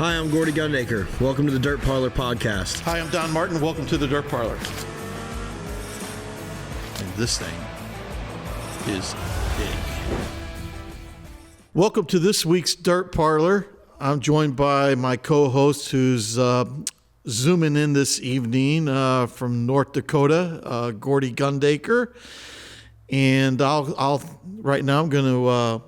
Hi, I'm Cody Gundaker. Welcome to the Dirt Parlor podcast. Hi, I'm Don Martin. Welcome to the Dirt Parlor. And this thing is big. Welcome to this week's Dirt Parlor. I'm joined by my co-host who's zooming in this evening from North Dakota, Cody Gundaker. And right now I'm going to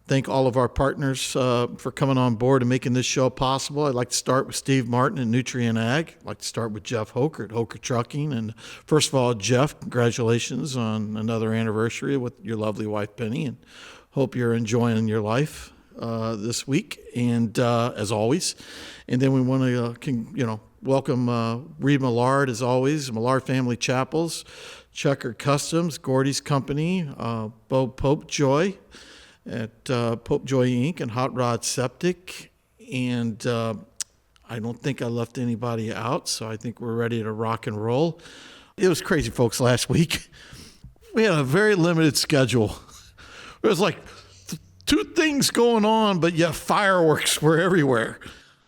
thank all of our partners for coming on board and making this show possible. I'd like to start with Steve Martin at Nutrient Ag. I'd like to start with Jeff Hoker at Hoker Trucking. And first of all, Jeff, congratulations on another anniversary with your lovely wife, Penny. And hope you're enjoying your life this week, and as always. And then we want to, welcome Reed Millard, as always, Millard Family Chapels, Checker Customs, Gordy's Company, Bo Popejoy at Popejoy Inc. and Hot Rod Septic. And I don't think I left anybody out, so I think we're ready to rock and roll. It was crazy, folks, last week. We had a very limited schedule. It was like two things going on, but yet fireworks were everywhere.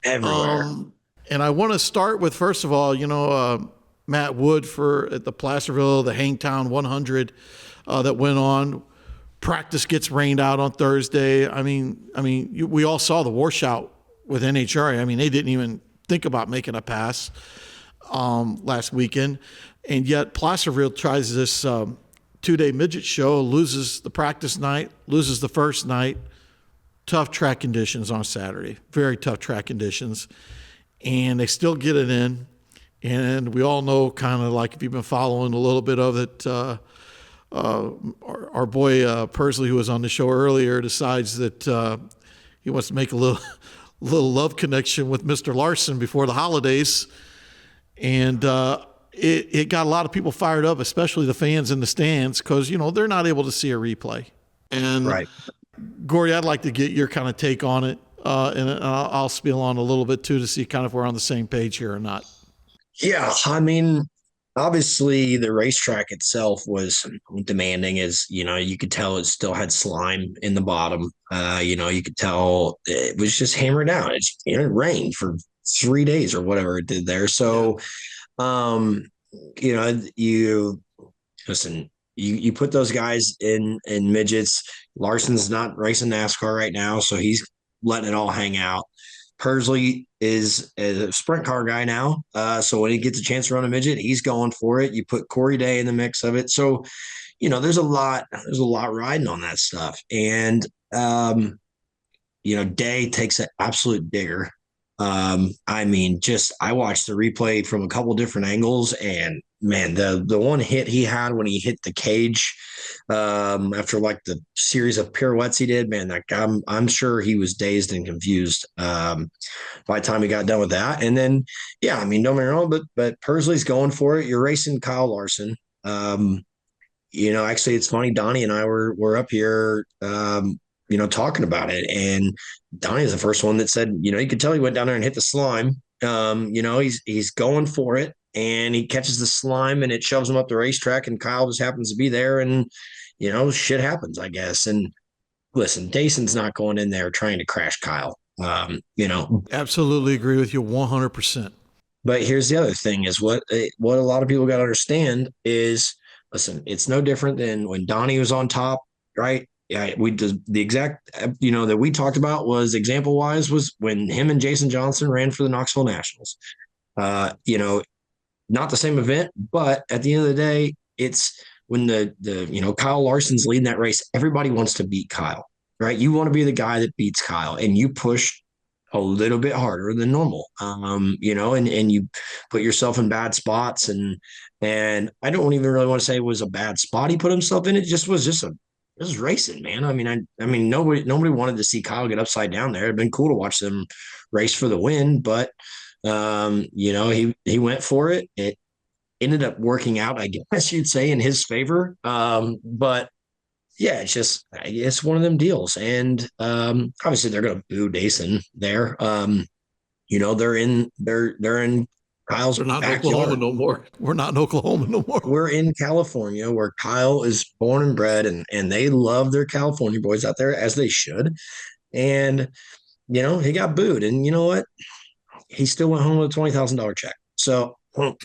And I want to start with, first of all, Matt Wood at the Placerville, the Hangtown 100 that went on. Practice gets rained out on Thursday. We all saw the washout with NHRA. They didn't even think about making a pass last weekend. And yet Placerville tries this two-day midget show, loses the practice night, loses the first night. Tough track conditions on Saturday, very tough track conditions. And they still get it in. And we all know, kind of like if you've been following a little bit of it, our boy Persley, who was on the show earlier, decides that he wants to make a little love connection with Mr. Larson before the holidays. And it got a lot of people fired up, especially the fans in the stands, because, they're not able to see a replay. And right. Gordy, I'd like to get your kind of take on it, and I'll spiel on a little bit too to see kind of if we're on the same page here or not. Yeah, obviously the racetrack itself was demanding, as you could tell it still had slime in the bottom. You could tell it was just hammered out. It rained for 3 days or whatever it did there. So, you put those guys in midgets. Larson's not racing NASCAR right now, so he's letting it all hang out. Persley is a sprint car guy now. So when he gets a chance to run a midget, he's going for it. You put Corey Day in the mix of it. So, there's a lot riding on that stuff. And, Day takes an absolute digger. I watched the replay from a couple different angles, and man, the one hit he had when he hit the cage, after like the series of pirouettes he did, man, that guy, I'm sure he was dazed and confused by the time he got done with that. And then, don't get me wrong, but Persley's going for it. You're racing Kyle Larson. Actually, it's funny. Donnie and I were up here, talking about it, and Donnie is the first one that said, you could tell he went down there and hit the slime. He's going for it, and he catches the slime and it shoves him up the racetrack, and Kyle just happens to be there, and shit happens, I guess. And listen, Dayson's not going in there trying to crash Kyle. Absolutely agree with you 100%. But here's the other thing is what a lot of people got to understand is, listen, it's no different than when Donnie was on top, right? Yeah, the exact, that we talked about was example wise was when him and Jason Johnson ran for the Knoxville Nationals. Not the same event, but at the end of the day, it's when the Kyle Larson's leading that race, everybody wants to beat Kyle, right? You want to be the guy that beats Kyle, and you push a little bit harder than normal, and you put yourself in bad spots, and I don't even really want to say it was a bad spot he put himself in. It was racing, man. Nobody wanted to see Kyle get upside down there. It'd been cool to watch them race for the win, but he went for it. It ended up working out, I guess you'd say, in his favor. But yeah, it's one of them deals. And obviously they're going to boo Dayson there. They're in Kyle's not backyard. Oklahoma no more. We're not in Oklahoma no more. We're in California, where Kyle is born and bred, and they love their California boys out there, as they should. And, he got booed. And you know what? he still went home with a $20,000 check. So,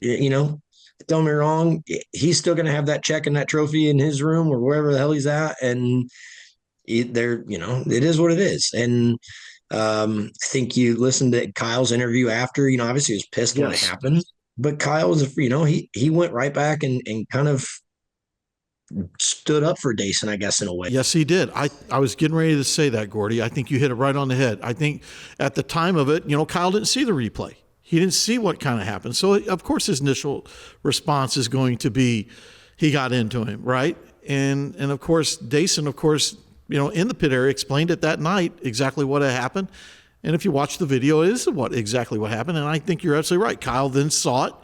you know, don't get me wrong, he's still going to have that check and that trophy in his room or wherever the hell he's at. And there, you know, it is what it is. And I think you listened to Kyle's interview after, you know, obviously he was pissed when it happened, but Kyle was, you know, he went right back and kind of stood up for Dason, I guess, in a way. Yes, he did. I was getting ready to say that, Gordy. I think you hit it right on the head. I think at the time of it, you know, Kyle didn't see the replay. He didn't see what kind of happened. So, of course, his initial response is going to be he got into him, right? And of course, Dason, of course, you know, in the pit area explained it that night exactly what had happened. And if you watch the video, it is exactly what happened. And I think you're absolutely right. Kyle then saw it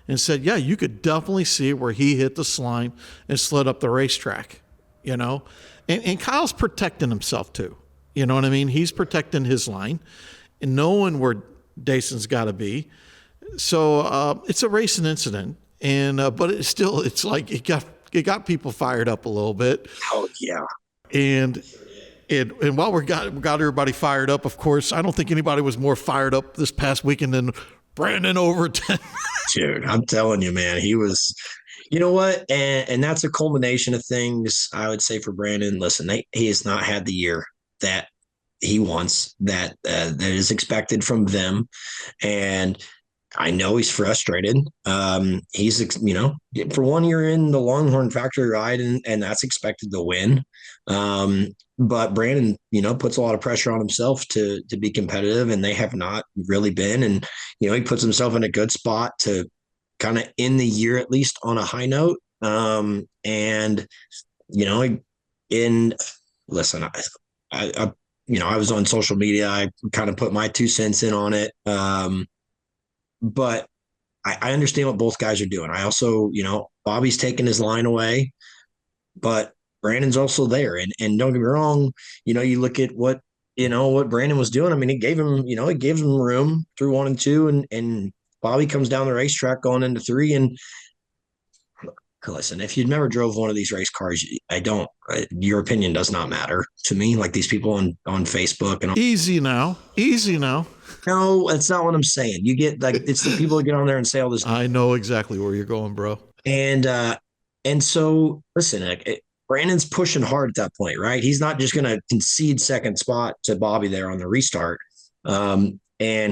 and said, yeah, you could definitely see where he hit the slime and slid up the racetrack, you know? And Kyle's protecting himself too. You know what I mean? He's protecting his line and knowing where Dason's got to be. So it's a racing incident. And but it's like it got people fired up a little bit. Oh, yeah. And while we got everybody fired up, of course, I don't think anybody was more fired up this past weekend than Brandon Overton. Dude, I'm telling you, man, he was, you know what? And that's a culmination of things, I would say, for Brandon. Listen, he has not had the year that he wants, that is expected from them. And I know he's frustrated. He's, you know, for 1 year in the Longhorn factory ride, and that's expected to win. But Brandon, you know, puts a lot of pressure on himself to be competitive, and they have not really been. And, you know, he puts himself in a good spot to kind of end the year, at least on a high note. And, you know, listen, I you know, I was on social media. I kind of put my 2 cents in on it. But I understand what both guys are doing. I also, you know, Bobby's taking his line away, but Brandon's also there. And don't get me wrong, you know, you look at what Brandon was doing. I mean, it gave him room through 1 and 2, and Bobby comes down the racetrack going into 3. And listen, if you've never drove one of these race cars, your opinion does not matter to me. Like these people on Facebook and Easy now. No, that's not what I'm saying. You get like, it's the people that get on there and say all this. I know exactly where you're going, bro. And so listen, Brandon's pushing hard at that point, right? He's not just going to concede second spot to Bobby there on the restart. And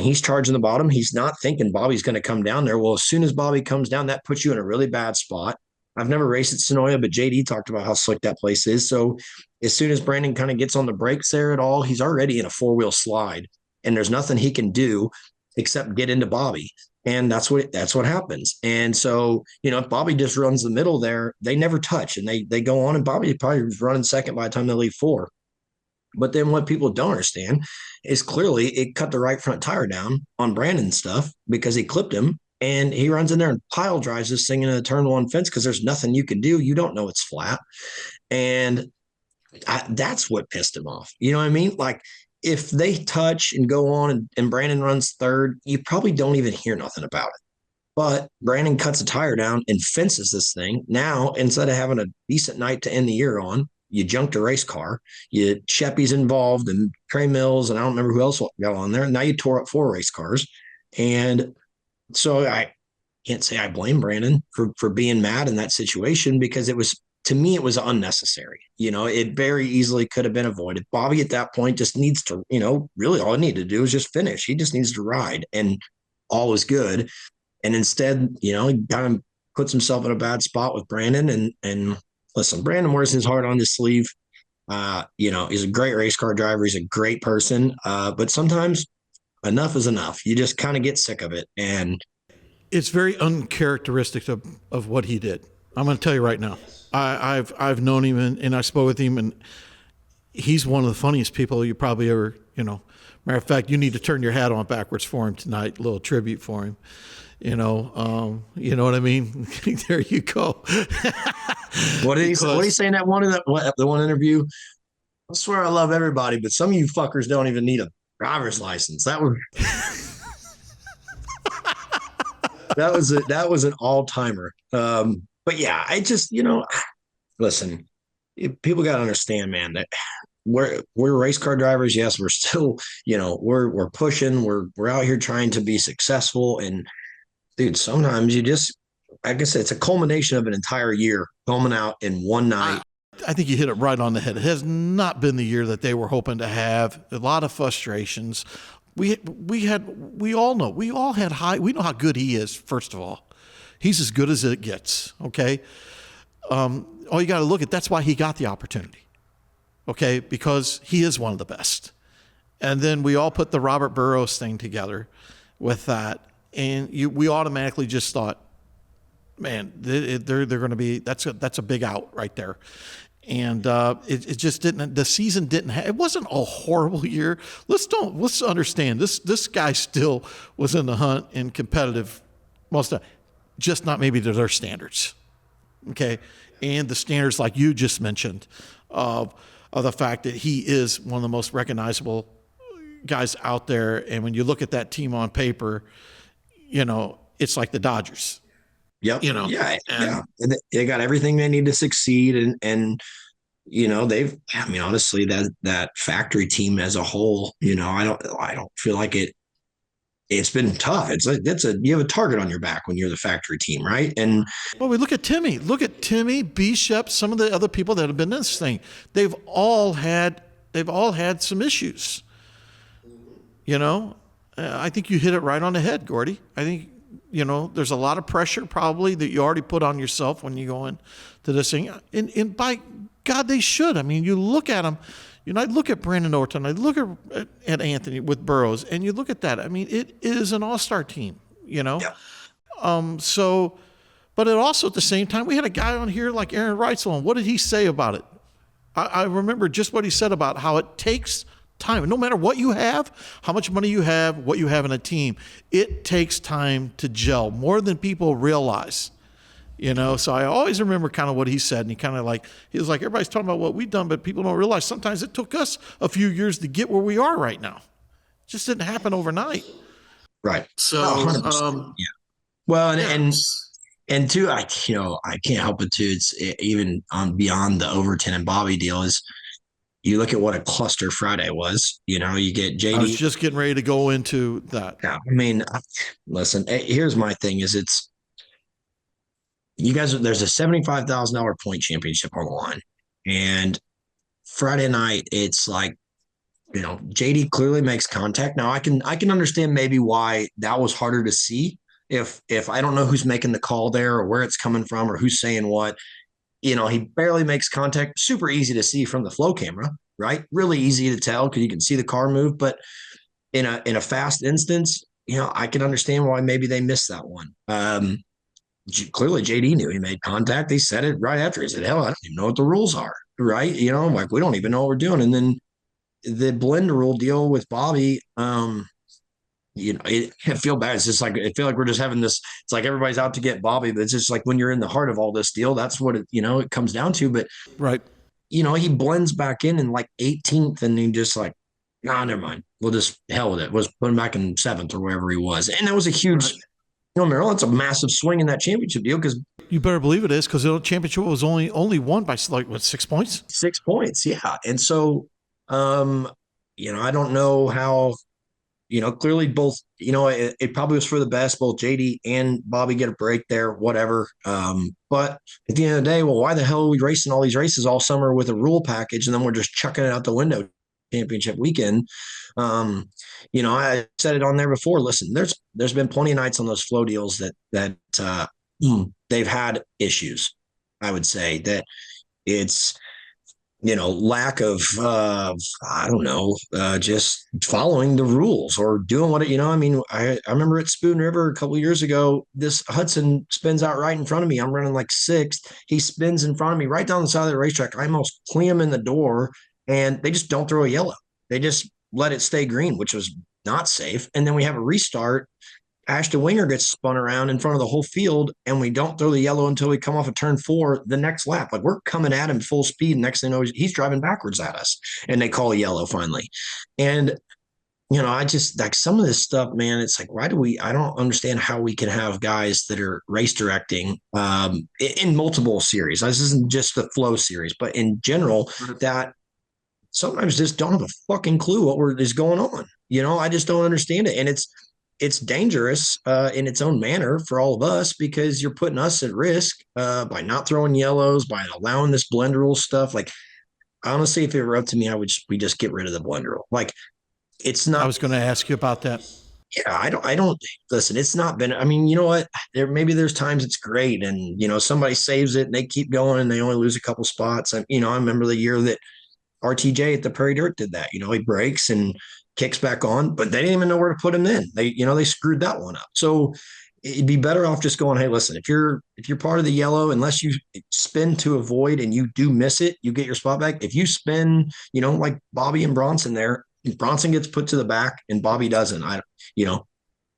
he's charging the bottom. He's not thinking Bobby's going to come down there. Well, as soon as Bobby comes down, that puts you in a really bad spot. I've never raced at Sonoya, but JD talked about how slick that place is. So as soon as Brandon kind of gets on the brakes there at all, he's already in a 4-wheel slide, and there's nothing he can do except get into Bobby. And that's what happens. And so, you know, if Bobby just runs the middle there, they never touch, and they go on, and Bobby probably was running second by the time they leave 4. But then what people don't understand is clearly it cut the right front tire down on Brandon's stuff because he clipped him, and he runs in there and pile drives this thing into the turn 1 fence because there's nothing you can do. You don't know it's flat. And that's what pissed him off. You know what I mean? Like, if they touch and go on and Brandon runs third, you probably don't even hear nothing about it. But Brandon cuts a tire down and fences this thing. Now, instead of having a decent night to end the year on, you junked a race car. Sheppy's involved, and Trey Mills, and I don't remember who else got on there. Now you tore up 4 race cars. And so I can't say I blame Brandon for being mad in that situation, because to me, it was unnecessary. You know, it very easily could have been avoided. Bobby at that point just needs to, you know, really all he needed to do is just finish. He just needs to ride, and all is good. And instead, you know, he kind of puts himself in a bad spot with Brandon. And listen, Brandon wears his heart on his sleeve. You know, he's a great race car driver. He's a great person. But sometimes enough is enough. You just kind of get sick of it. And it's very uncharacteristic of what he did. I'm going to tell you right now. I've known him and I spoke with him, and he's one of the funniest people you probably ever, you know. Matter of fact, you need to turn your hat on backwards for him tonight. A little tribute for him. You know what I mean? There you go. What did he say in that the one interview? I swear I love everybody, but some of you fuckers don't even need a driver's license. That was an all-timer. But yeah, I just, you know, listen, people got to understand, man, that we're race car drivers. Yes, we're still, we're pushing, we're out here trying to be successful. And dude, sometimes you just, like I said, it's a culmination of an entire year coming out in one night. I think you hit it right on the head. It has not been the year that they were hoping to have. A lot of frustrations. We all know how good he is. First of all, he's as good as it gets. Okay. All you got to look at, that's why he got the opportunity. Okay. Because he is one of the best. And then we all put the Robert Burrows thing together with that. And we automatically just thought, man, they're going to be, that's a big out right there. And it just didn't. The season didn't. It wasn't a horrible year. Let's understand this guy still was in the hunt and competitive most of, just not maybe to their standards. Okay, and the standards like you just mentioned of the fact that he is one of the most recognizable guys out there. And when you look at that team on paper, it's like the Dodgers. Yep. And they got everything they need to succeed. And honestly, that factory team as a whole, I don't feel like it's been tough. It's like, you have a target on your back when you're the factory team. Right. And we look at Timmy, Bishop, some of the other people that have been in this thing, they've all had some issues, I think you hit it right on the head, Gordy. I think, there's a lot of pressure probably that you already put on yourself when you go into this thing. And by God, they should. I mean, you look at them, I look at Brandon Overton, I look at Anthony with Burrows, and you look at that. I mean, it is an all-star team, Yeah. But it also at the same time, we had a guy on here like Aaron Reitzel. What did he say about it? I remember just what he said about how it takes time. No matter what you have, how much money you have, what you have in a team, it takes time to gel more than people realize, So I always remember kind of what he said, and he was like, everybody's talking about what we've done, but people don't realize sometimes it took us a few years to get where we are right now. It just didn't happen overnight. Right. So, yeah. Well, and too, I can't help it too. It's even on beyond the Overton and Bobby deal is, you look at what a cluster Friday was, you get JD. I was just getting ready to go into that. Yeah. I mean, listen, here's my thing is you guys, there's a $75,000 point championship on the line. And Friday night, it's like, JD clearly makes contact. Now I can understand maybe why that was harder to see if I don't know who's making the call there or where it's coming from or who's saying what. He barely makes contact. Super easy to see from the flow camera, right? Really easy to tell because you can see the car move. But in a fast instance, I can understand why maybe they missed that one. Clearly, JD knew he made contact. He said it right after. He said, "Hell, I don't even know what the rules are." Right? Like we don't even know what we're doing. And then the blend rule deal with Bobby. I feel bad. It's just like, I feel like we're just having this, it's like everybody's out to get Bobby, but it's just like when you're in the heart of all this deal, that's what it comes down to. But, right. He blends back in like 18th and he just like, nah, never mind. We'll just hell with it. Was put him back in 7th or wherever he was. And that was a huge, Merrill, it's a massive swing in that championship deal. Cause you better believe it is. Cause the championship was only won by 6 points. 6 points. Yeah. And so, I don't know how, clearly both, it probably was for the best. Both JD and Bobby get a break there, whatever. But at the end of the day, well, why the hell are we racing all these races all summer with a rule package and then we're just chucking it out the window championship weekend? I said it on there before. Listen, there's been plenty of nights on those flow deals that they've had issues. I would say that it's lack of, I don't know, just following the rules or doing what it, I remember at Spoon River a couple of years ago, this Hudson spins out right in front of me. I'm running like 6th. He spins in front of me right down the side of the racetrack. I almost clean him in the door and they just don't throw a yellow. They just let it stay green, which was not safe. And then we have a restart. Ashton Winger gets spun around in front of the whole field, and we don't throw the yellow until we come off of turn 4 the next lap. Like we're coming at him full speed. Next thing you know, he's driving backwards at us, and they call a yellow finally. And, I just like some of this stuff, man, it's like, I don't understand how we can have guys that are race directing in multiple series. This isn't just the flow series, but in general, that sometimes just don't have a fucking clue is going on. I just don't understand it. And it's dangerous in its own manner for all of us because you're putting us at risk by not throwing yellows, by allowing this blender rule stuff. Like, honestly, if it were up to me, we just get rid of the blender rule. Like, it's not. I was going to ask you about that. Yeah, I don't listen. It's not been. I mean, you know what? There's times it's great, and somebody saves it and they keep going and they only lose a couple spots. I remember the year that RTJ at the Prairie Dirt did that. He breaks and kicks back on, but they didn't even know where to put him in. They screwed that one up. So it'd be better off just going, hey, listen, if you're part of the yellow, unless you spin to avoid and you do miss it, you get your spot back. If you spin, like Bobby and Bronson there, Bronson gets put to the back and Bobby doesn't.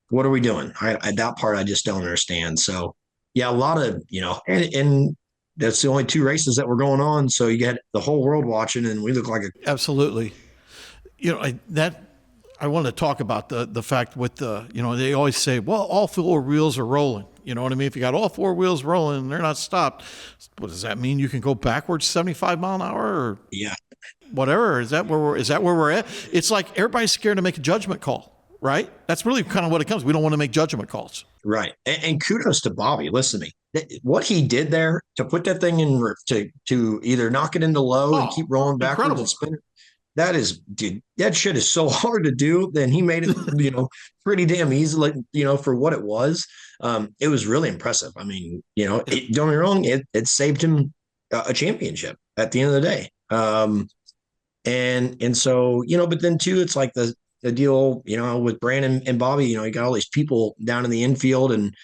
What are we doing? That part I just don't understand. So yeah, a lot of, and that's the only two races that were going on. So you get the whole world watching and we look like Absolutely. I want to talk about the fact with they always say, well, all four wheels are rolling. You know what I mean? If you got all four wheels rolling and they're not stopped, what does that mean? You can go backwards 75 mile an hour or yeah, whatever? Or is that where we're at? It's like everybody's scared to make a judgment call, right? That's really kind of what it comes. We don't want to make judgment calls. Right. And kudos to Bobby. Listen to me. What he did there to put that thing in to either knock it into low and keep rolling backwards incredible. And spin it. That is, dude, that shit is so hard to do. Then he made it, pretty damn easily, for what it was. It was really impressive. I mean, don't get me wrong, it saved him a championship at the end of the day. And so, but then too, it's like the deal, with Brandon and Bobby, you got all these people down in the infield and,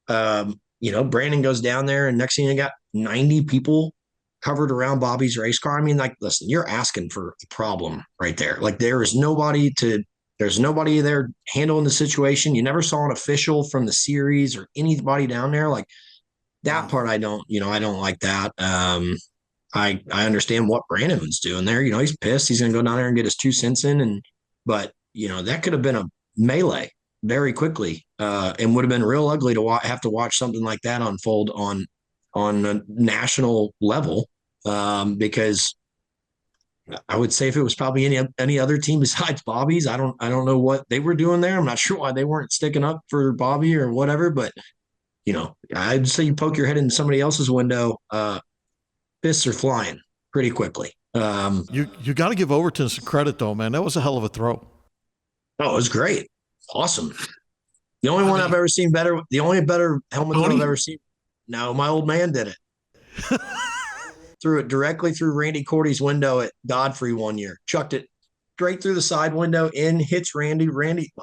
Brandon goes down there and next thing you got 90 people covered around Bobby's race car. I mean, like, listen, you're asking for a problem right there. Like there's nobody there handling the situation. You never saw an official from the series or anybody down there. Like that part, I don't like that. I understand what Brandon was doing there. He's pissed. He's going to go down there and get his 2 cents in. But that could have been a melee very quickly and would have been real ugly to have to watch something like that unfold on a national level because I would say if it was probably any other team besides Bobby's, I don't know what they were doing there. I'm not sure why they weren't sticking up for Bobby or whatever, but I'd say you poke your head in somebody else's window, fists are flying pretty quickly. You got to give Overton some credit though, man. That was a hell of a throw. Oh, it was great. Awesome. The only one I've ever seen better, the only better helmet throw I've ever seen. No, my old man did it. Threw it directly through Randy Cordy's window at Godfrey one year. Chucked it straight through the side window in, hits Randy.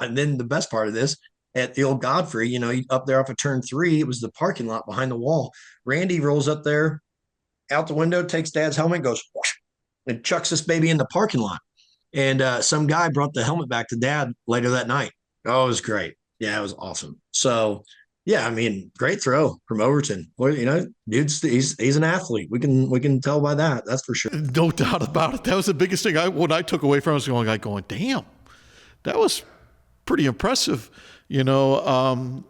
And then the best part of this, at the old Godfrey, up there off of turn 3, it was the parking lot behind the wall. Randy rolls up there, out the window, takes Dad's helmet, goes, whoosh, and chucks this baby in the parking lot. And some guy brought the helmet back to Dad later that night. Oh, it was great. Yeah, it was awesome. So, yeah, I mean, great throw from Overton. Well, dude's he's an athlete. We can tell by that. That's for sure. No doubt about it. That was the biggest thing what I took away from it was going, damn, that was pretty impressive, And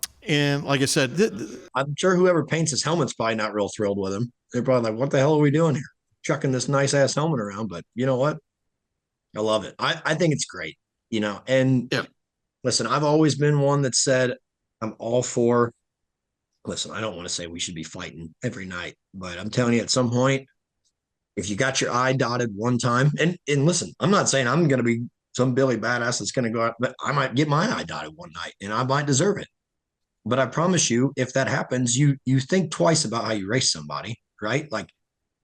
like I said, I'm sure whoever paints his helmet's probably not real thrilled with him. They're probably like, what the hell are we doing here? Chucking this nice ass helmet around. But you know what? I love it. I think it's great, and yeah. Listen, I've always been one that said I'm all for, listen, I don't want to say we should be fighting every night, but I'm telling you at some point, if you got your I dotted one time, and listen, I'm not saying I'm going to be some Billy badass that's going to go out, but I might get my I dotted one night and I might deserve it. But I promise you, if that happens, you think twice about how you race somebody, right? Like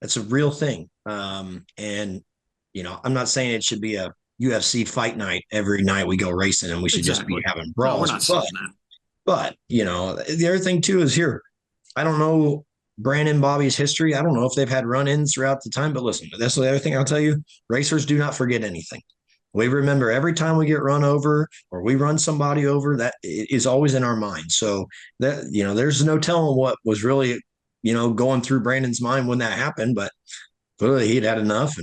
that's a real thing. And I'm not saying it should be a UFC fight night every night we go racing and we should just be having brawls. No, we're not saying that. But, the other thing too is here, I don't know Brandon Bobby's history. I don't know if they've had run-ins throughout the time, but listen, that's the other thing I'll tell you. Racers do not forget anything. We remember every time we get run over or we run somebody over, that is always in our mind. So that, there's no telling what was really, going through Brandon's mind when that happened, but clearly he'd had enough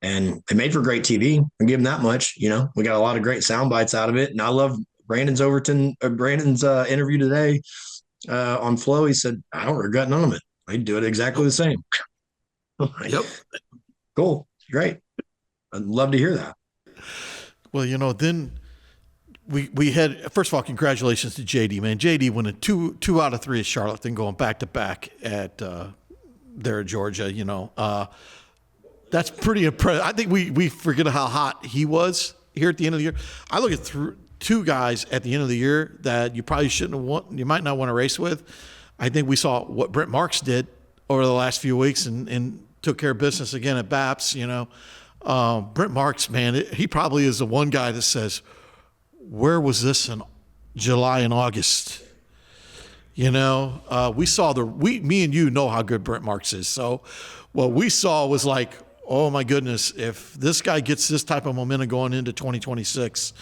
and it made for great TV. I give him that much. We got a lot of great sound bites out of it. And I love Brandon's interview today on Flow. He said, I don't regret none of it. I'd do it exactly the same. Yep. Cool. Great. I'd love to hear that. Well, then we had, first of all, congratulations to JD, man. JD winning two out of three at Charlotte, then going back to back at there at Georgia. That's pretty impressive. I think we forget how hot he was here at the end of the year. I look at two guys at the end of the year that you probably you might not want to race with. I think we saw what Brent Marks did over the last few weeks and took care of business again at BAPS. Brent Marks, man, he probably is the one guy that says, where was this in July and August? We saw me and you know how good Brent Marks is. So what we saw was like, oh my goodness, if this guy gets this type of momentum going into 2026,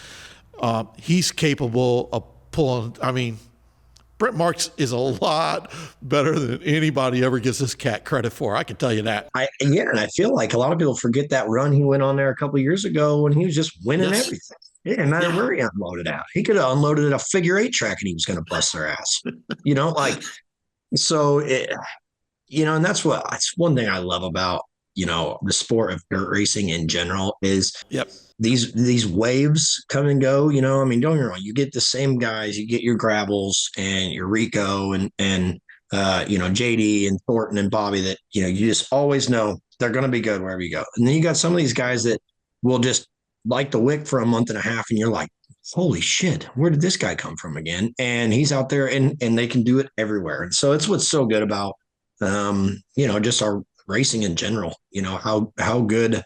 he's capable of pulling. I mean, Brent Marks is a lot better than anybody ever gives this cat credit for. I can tell you that. And I feel like a lot of people forget that run he went on there a couple of years ago when he was just winning everything. It didn't matter where he unloaded out. He could have unloaded at a figure eight track and he was going to bust their ass. And that's one thing I love about, the sport of dirt racing in general is these waves come and go, don't get me wrong. You get the same guys, you get your Gravels and your Rico and JD and Thornton and Bobby that, you just always know they're going to be good wherever you go. And then you got some of these guys that will just like the wick for a month and a half. And you're like, holy shit, where did this guy come from again? And he's out there and they can do it everywhere. And so it's what's so good about, just our racing in general, how good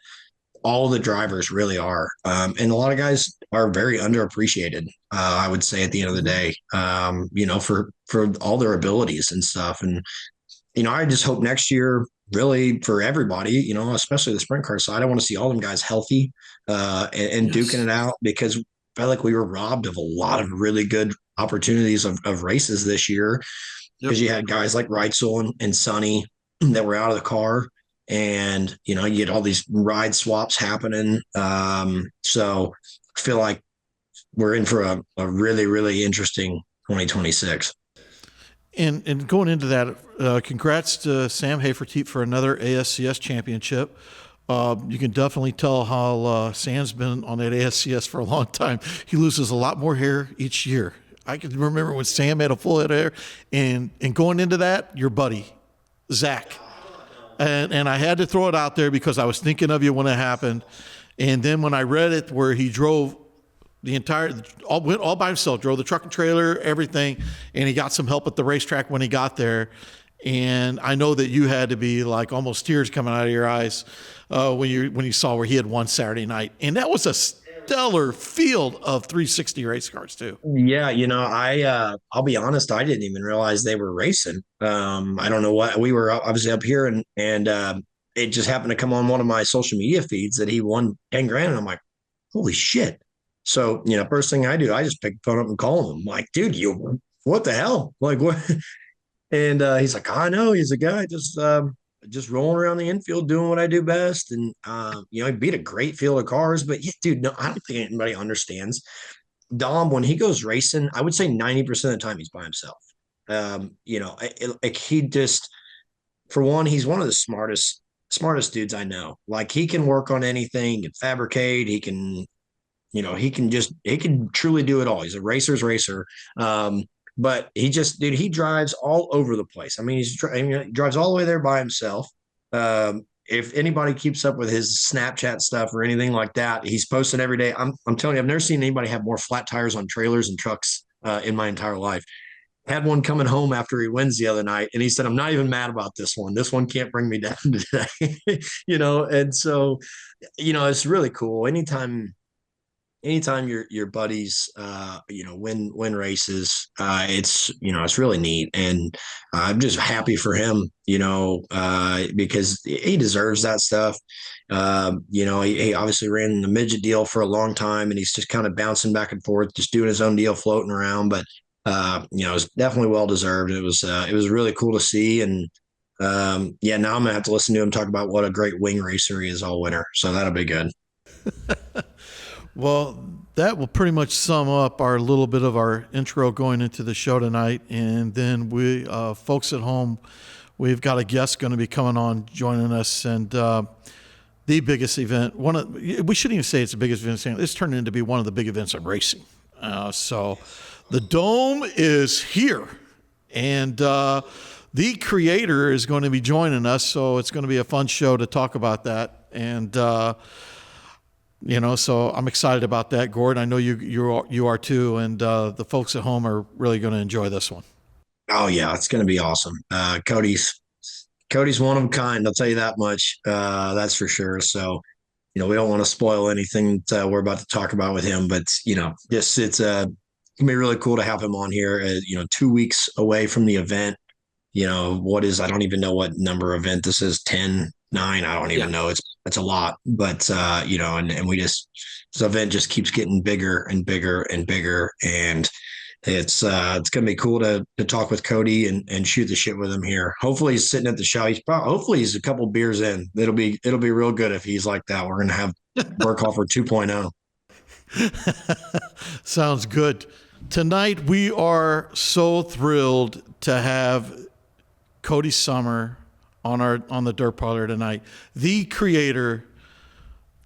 all the drivers really are. And a lot of guys are very underappreciated, I would say at the end of the day, for all their abilities and stuff. And, I just hope next year, really for everybody, especially the sprint car side, I want to see all them guys healthy and duking it out, because I felt like we were robbed of a lot of really good opportunities of races this year, because you had guys like Reitzel and Sonny that were out of the car, and you get all these ride swaps happening. So I feel like we're in for a really, really interesting 2026. And going into that, congrats to Sam Haferteep for another ASCS championship. You can definitely tell how Sam's been on that ASCS for a long time. He loses a lot more hair each year. I can remember when Sam had a full head of hair, and going into that, your buddy, Zach. And I had to throw it out there because I was thinking of you when it happened. And then when I read it where he drove went all by himself, drove the truck and trailer, everything, and he got some help at the racetrack when he got there. And I know that you had to be like almost tears coming out of your eyes when you saw where he had won Saturday night. And that was a stellar field of 360 race cars too. Yeah, I'll be honest, I didn't even realize they were racing. I don't know what, we were obviously up here and it just happened to come on one of my social media feeds that he won 10 grand. And I'm like, holy shit. So, first thing I do, I just pick the phone up and call him. I'm like, dude, what the hell? Like, what? And he's like, I know, he's a guy just rolling around the infield doing what I do best. And, he beat a great field of cars. But, yeah, dude, no, I don't think anybody understands. Dom, when he goes racing, I would say 90% of the time he's by himself. He just, for one, he's one of the smartest dudes I know. Like, he can work on anything, he can fabricate, he can truly do it all. He's a racer's racer. But he drives all over the place. I mean, he drives all the way there by himself. If anybody keeps up with his Snapchat stuff or anything like that, he's posting every day. I'm telling you, I've never seen anybody have more flat tires on trailers and trucks in my entire life. Had one coming home after he wins the other night, and he said, I'm not even mad about this one. This one can't bring me down today. And so, it's really cool. Anytime your buddies win races, it's really neat. And I'm just happy for him, because he deserves that stuff. He obviously ran in the midget deal for a long time, and he's just kind of bouncing back and forth, just doing his own deal, floating around. But it's definitely well deserved. It was really cool to see. And now I'm gonna have to listen to him talk about what a great wing racer he is all winter. So that'll be good. Well, that will pretty much sum up our little bit of our intro going into the show tonight. And then we, folks at home, we've got a guest going to be coming on, joining us. And the biggest event. We shouldn't even say it's the biggest event. It's turned into be one of the big events of racing. So the Dome is here, and the creator is going to be joining us. So it's going to be a fun show to talk about that. And so I'm excited about that, Gordon. I know you are too, and the folks at home are really going to enjoy this one. Oh yeah, it's going to be awesome. Cody's one of a kind. I'll tell you that much. That's for sure. So, we don't want to spoil anything that we're about to talk about with him, but just it's gonna be really cool to have him on here. 2 weeks away from the event. I don't even know what number event this is. 10, 9. I don't even know. It's a lot, but and we this event just keeps getting bigger and bigger and bigger, and it's gonna be cool to talk with Cody and shoot the shit with him here. Hopefully he's sitting at the show. Hopefully he's a couple beers in. It'll be real good if he's like that. We're gonna have Burkhofer 2.0. Sounds good. Tonight we are so thrilled to have Cody Sommer on the Dirt Parlor tonight. The creator,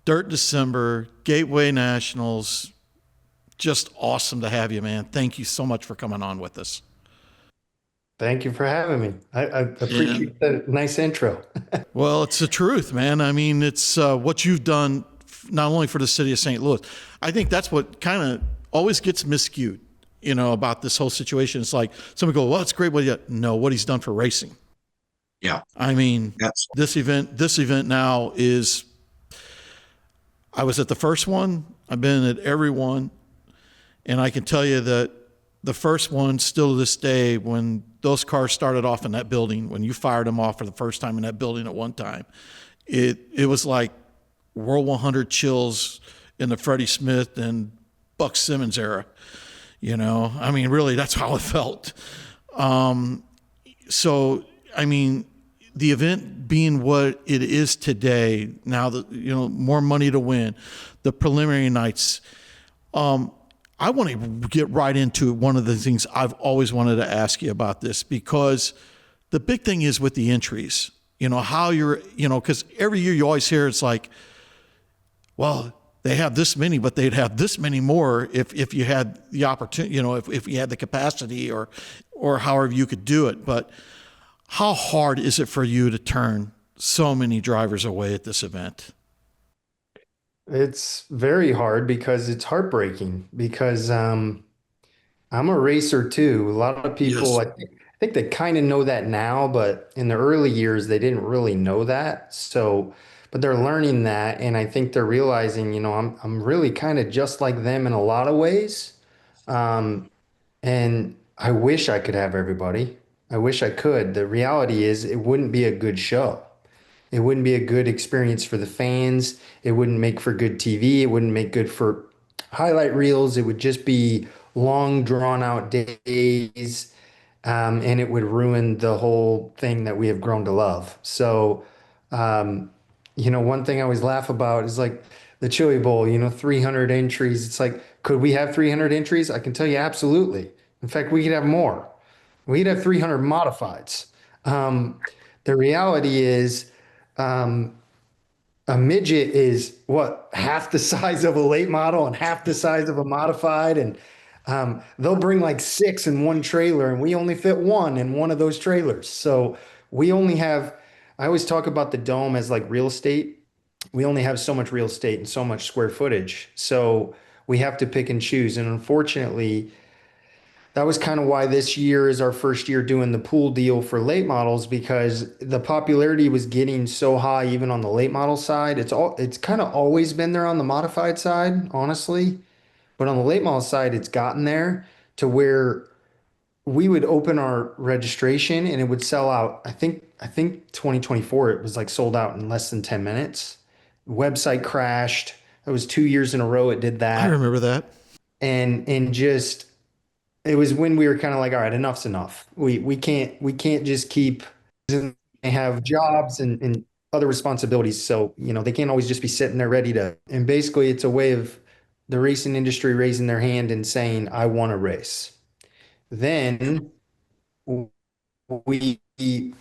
Dirt December, Gateway Nationals. Just awesome to have you, man. Thank you so much for coming on with us. Thank you for having me. I appreciate that nice intro. Well, it's the truth, man. I mean, it's what you've done not only for the city of St. Louis. I think that's what kind of always gets miscued, about this whole situation. It's like somebody go, well, it's great. No, what he's done for racing. Yeah. I mean, this event now is, I was at the first one. I've been at every one. And I can tell you that the first one, still to this day, when those cars started off in that building, when you fired them off for the first time in that building at one time, it was like World 100 chills in the Freddie Smith and Buck Simmons era. I mean, really, that's how it felt. So, I mean, the event being what it is today, now that, more money to win, the preliminary nights, I want to get right into one of the things I've always wanted to ask you about this, because the big thing is with the entries, how because every year you always hear it's like, well, they have this many, but they'd have this many more if you had the opportunity, if you had the capacity or however you could do it. But how hard is it for you to turn so many drivers away at this event? It's very hard because it's heartbreaking because I'm a racer too. A lot of people, Yes. I think they kind of know that now, but in the early years, they didn't really know that. So, but they're learning that, and I think they're realizing, I'm really kind of just like them in a lot of ways. Um, and I wish I could have everybody. I wish I could. The reality is, it wouldn't be a good show. It wouldn't be a good experience for the fans. It wouldn't make for good TV. It wouldn't make good for highlight reels. It would just be long, drawn out days. And it would ruin the whole thing that we have grown to love. So, um, one thing I always laugh about is like the Chili Bowl, 300 entries. It's like, could we have 300 entries? I can tell you absolutely. In fact, we could have more. We'd have 300 modifieds. The reality is, um, a midget is what, half the size of a late model and half the size of a modified, and they'll bring like six in one trailer, and we only fit one in one of those trailers. So we only have. I always talk about the dome as like real estate. We only have so much real estate and so much square footage. So we have to pick and choose. And unfortunately, that was kind of why this year is our first year doing the pool deal for late models, because the popularity was getting so high even on the late model side. It's kind of always been there on the modified side, honestly. But on the late model side, it's gotten there to where we would open our registration and it would sell out. I think 2024 it was like sold out in less than 10 minutes. Website crashed. It was 2 years in a row it did I that. remember that. And just it was when we were kind of like, all right, enough's enough. We can't just keep they have jobs and other responsibilities. So, they can't always just be sitting there ready to. And basically, it's a way of the racing industry raising their hand and saying, I want to race. Then we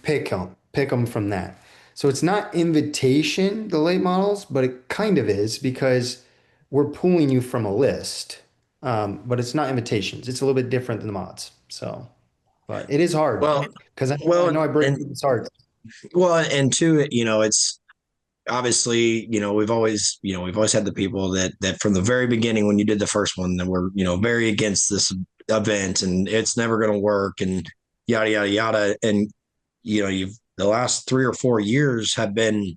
pick them from that. So it's not invitation, the late models, but it kind of is because we're pulling you from a list. But it's not invitations. It's a little bit different than the mods. So, but it is hard Well, because I well, know I break and people's hearts. and two, it's obviously, we've always had the people that from the very beginning when you did the first one that were, very against this event and it's never going to work and yada yada yada. And you've the last 3 or 4 years have been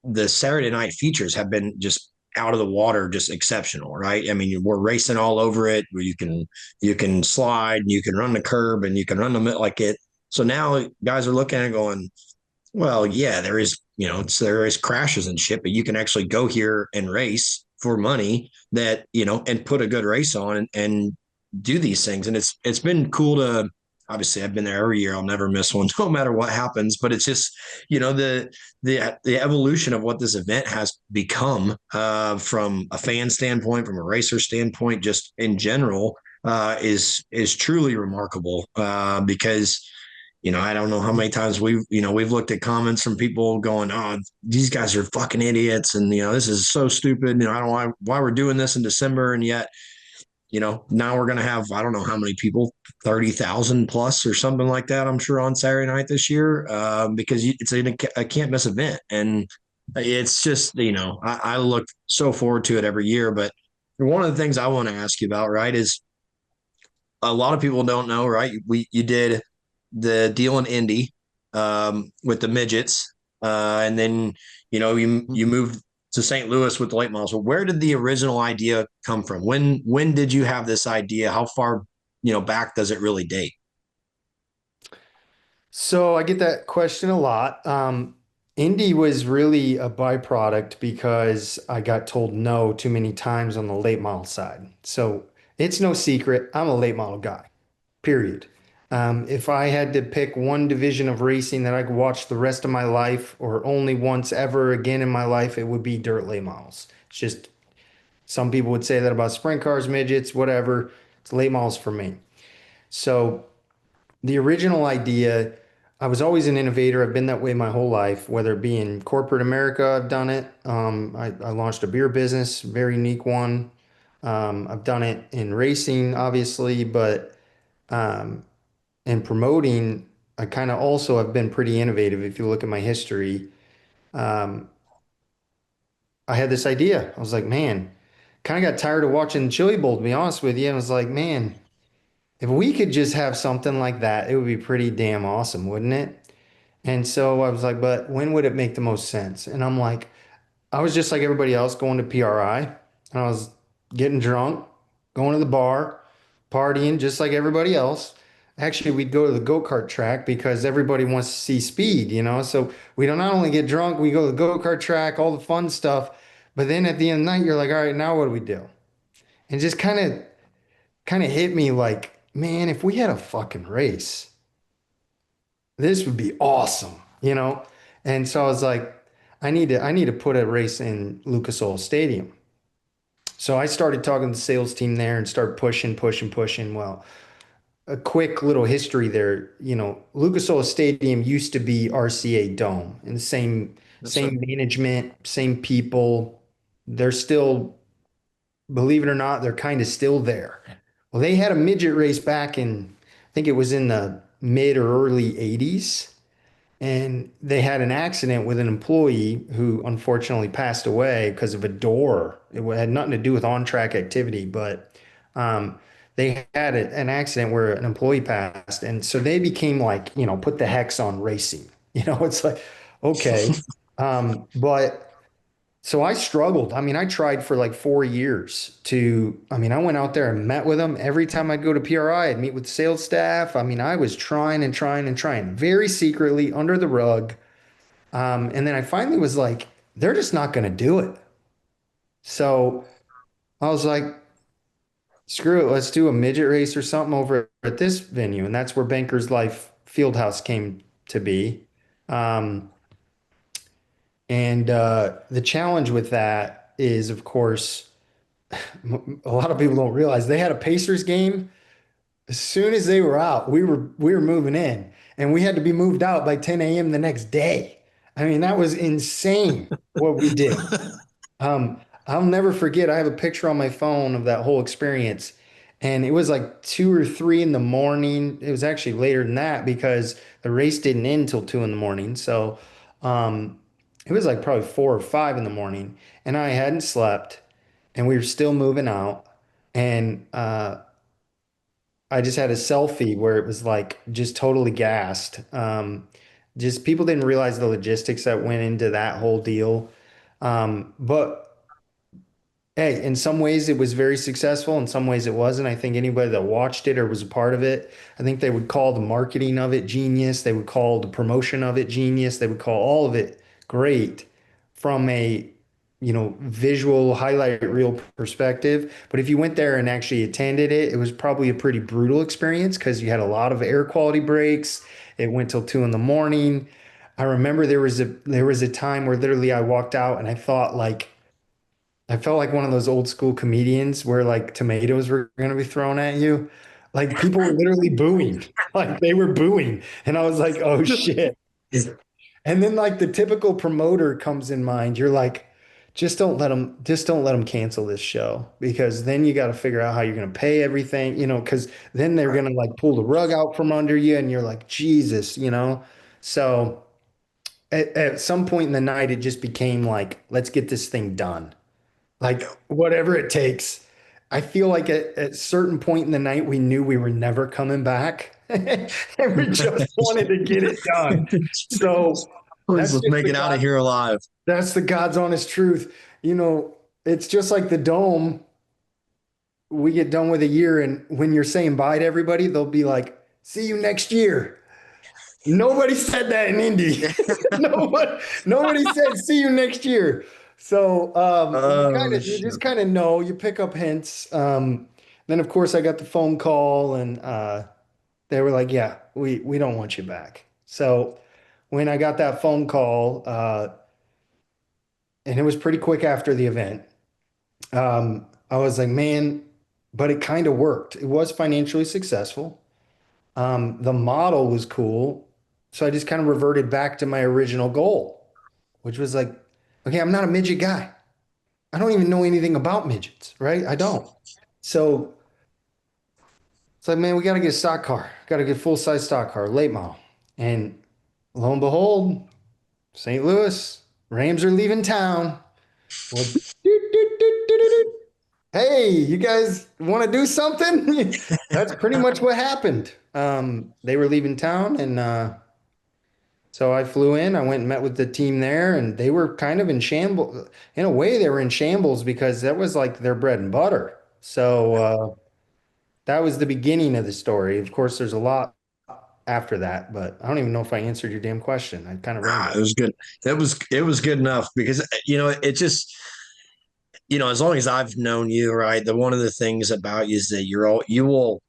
the Saturday night features have been just out of the water, just exceptional, right? I mean, we're racing all over it. Where you can slide, and you can run the curb, and you can run the like it. So now guys are looking at it going, well, yeah, there is, there is crashes and shit, but you can actually go here and race for money that, and put a good race on and do these things. And it's been cool to obviously I've been there every year. I'll never miss one, no matter what happens. But it's just, the evolution of what this event has become from a fan standpoint, from a racer standpoint, just in general, is truly remarkable because I don't know how many times we've looked at comments from people going, "Oh, these guys are fucking idiots," and this is so stupid. I don't know why we're doing this in December, and yet, now we're gonna have I don't know how many people, 30,000 plus or something like that. I'm sure on Saturday night this year, because it's a can't miss event, and it's just I look so forward to it every year. But one of the things I want to ask you about, right, is a lot of people don't know, right? You did the deal in Indy with the midgets, and then you moved to St. Louis with the late models. So where did the original idea come from? When did you have this idea? How far back does it really date? So I get that question a lot. Indy was really a byproduct because I got told no too many times on the late model side. So it's no secret, I'm a late model guy, period. If I had to pick one division of racing that I could watch the rest of my life or only once ever again in my life, it would be dirt late models. It's just some people would say that about sprint cars, midgets, whatever. It's late models for me. So the original idea, I was always an innovator. I've been that way my whole life, whether it be in corporate America, I've done it. I launched a beer business, very unique one. I've done it in racing, obviously, but in promoting, I kind of also have been pretty innovative. If you look at my history, um, I had this idea. I was like, man, kind of got tired of watching Chili Bowl, to be honest with you. And I was like, man, if we could just have something like that, it would be pretty damn awesome, wouldn't it? And so I was like, but when would it make the most sense? And I'm like, I was just like everybody else going to PRI, and I was getting drunk, going to the bar, partying just like everybody else. Actually, we'd go to the go-kart track because everybody wants to see speed, So we don't not only get drunk, we go to the go-kart track, all the fun stuff. But then at the end of the night, you're like, all right, now what do we do? And just kind of hit me like, man, if we had a fucking race, this would be awesome. And so I was like, I need to put a race in Lucas Oil Stadium. So I started talking to the sales team there and started pushing, pushing, pushing. Well, a quick little history there, Lucas Oil Stadium used to be RCA Dome and the same Yes, sir. same management, same people. They're still, believe it or not, they're kind of still there. Well, they had a midget race back in, I think it was in the mid or early 80s. And they had an accident with an employee who unfortunately passed away because of a door. It had nothing to do with on-track activity, but um, they had an accident where an employee passed. And so they became like, put the hex on racing. It's like, okay. But so I struggled. I mean, I tried for like 4 years I went out there and met with them. Every time I'd go to PRI, I'd meet with the sales staff. I mean, I was trying and trying and trying very secretly under the rug. And then I finally was like, they're just not going to do it. So I was like, screw it. Let's do a midget race or something over at this venue. And that's where Bankers Life Fieldhouse came to be. Um, and the challenge with that is, of course, a lot of people don't realize they had a Pacers game. As soon as they were out, we were moving in, and we had to be moved out by 10 a.m. the next day. I mean, that was insane what we did. I'll never forget. I have a picture on my phone of that whole experience. And it was like 2 or 3 in the morning. It was actually later than that because the race didn't end till 2 in the morning. So um, it was like probably 4 or 5 in the morning. And I hadn't slept and we were still moving out. And I just had a selfie where it was like just totally gassed. Just people didn't realize the logistics that went into that whole deal. But hey, in some ways it was very successful. In some ways it wasn't. I think anybody that watched it or was a part of it, I think they would call the marketing of it genius. They would call the promotion of it genius. They would call all of it great from a, visual highlight reel perspective. But if you went there and actually attended it, it was probably a pretty brutal experience because you had a lot of air quality breaks. It went till 2 in the morning. I remember there was a time where literally I walked out and I felt like one of those old school comedians where like tomatoes were going to be thrown at you. Like people were literally booing, like they were booing. And I was like, oh shit. And then like the typical promoter comes in mind. You're like, just don't let them cancel this show because then you got to figure out how you're going to pay everything, because then they're going to like pull the rug out from under you and you're like, Jesus. So at some point in the night, it just became like, let's get this thing done. Like whatever it takes. I feel like at a certain point in the night, we knew we were never coming back, and we just wanted to get it done. So Let's that's just just make the it out of God, here alive. that's the God's honest truth. It's just like the dome. We get done with a year, and when you're saying bye to everybody, they'll be like, "See you next year." Nobody said that in Indy. Nobody said see you next year. So Oh you shit. just kind of know, you pick up hints. Then of course I got the phone call and they were like, yeah, we don't want you back. So when I got that phone call, and it was pretty quick after the event, I was like, man, but it kind of worked. It was financially successful. The model was cool. So I just kind of reverted back to my original goal, which was like, okay, I'm not a midget guy. I don't even know anything about midgets, right? I don't. So it's like, man, we got to get a stock car, got to get full size stock car, late model. And lo and behold, St. Louis, Rams are leaving town. Well, hey, you guys want to do something? That's pretty much what happened. They were leaving town, and so I flew in. I went and met with the team there, and they were kind of in shambles. In a way, they were in shambles because that was like their bread and butter. So that was the beginning of the story. Of course, there's a lot after that, but I don't even know if I answered your damn question. I kind of It rambled. was good. It was good enough because it just as long as I've known you, right, the one of the things about you is that you will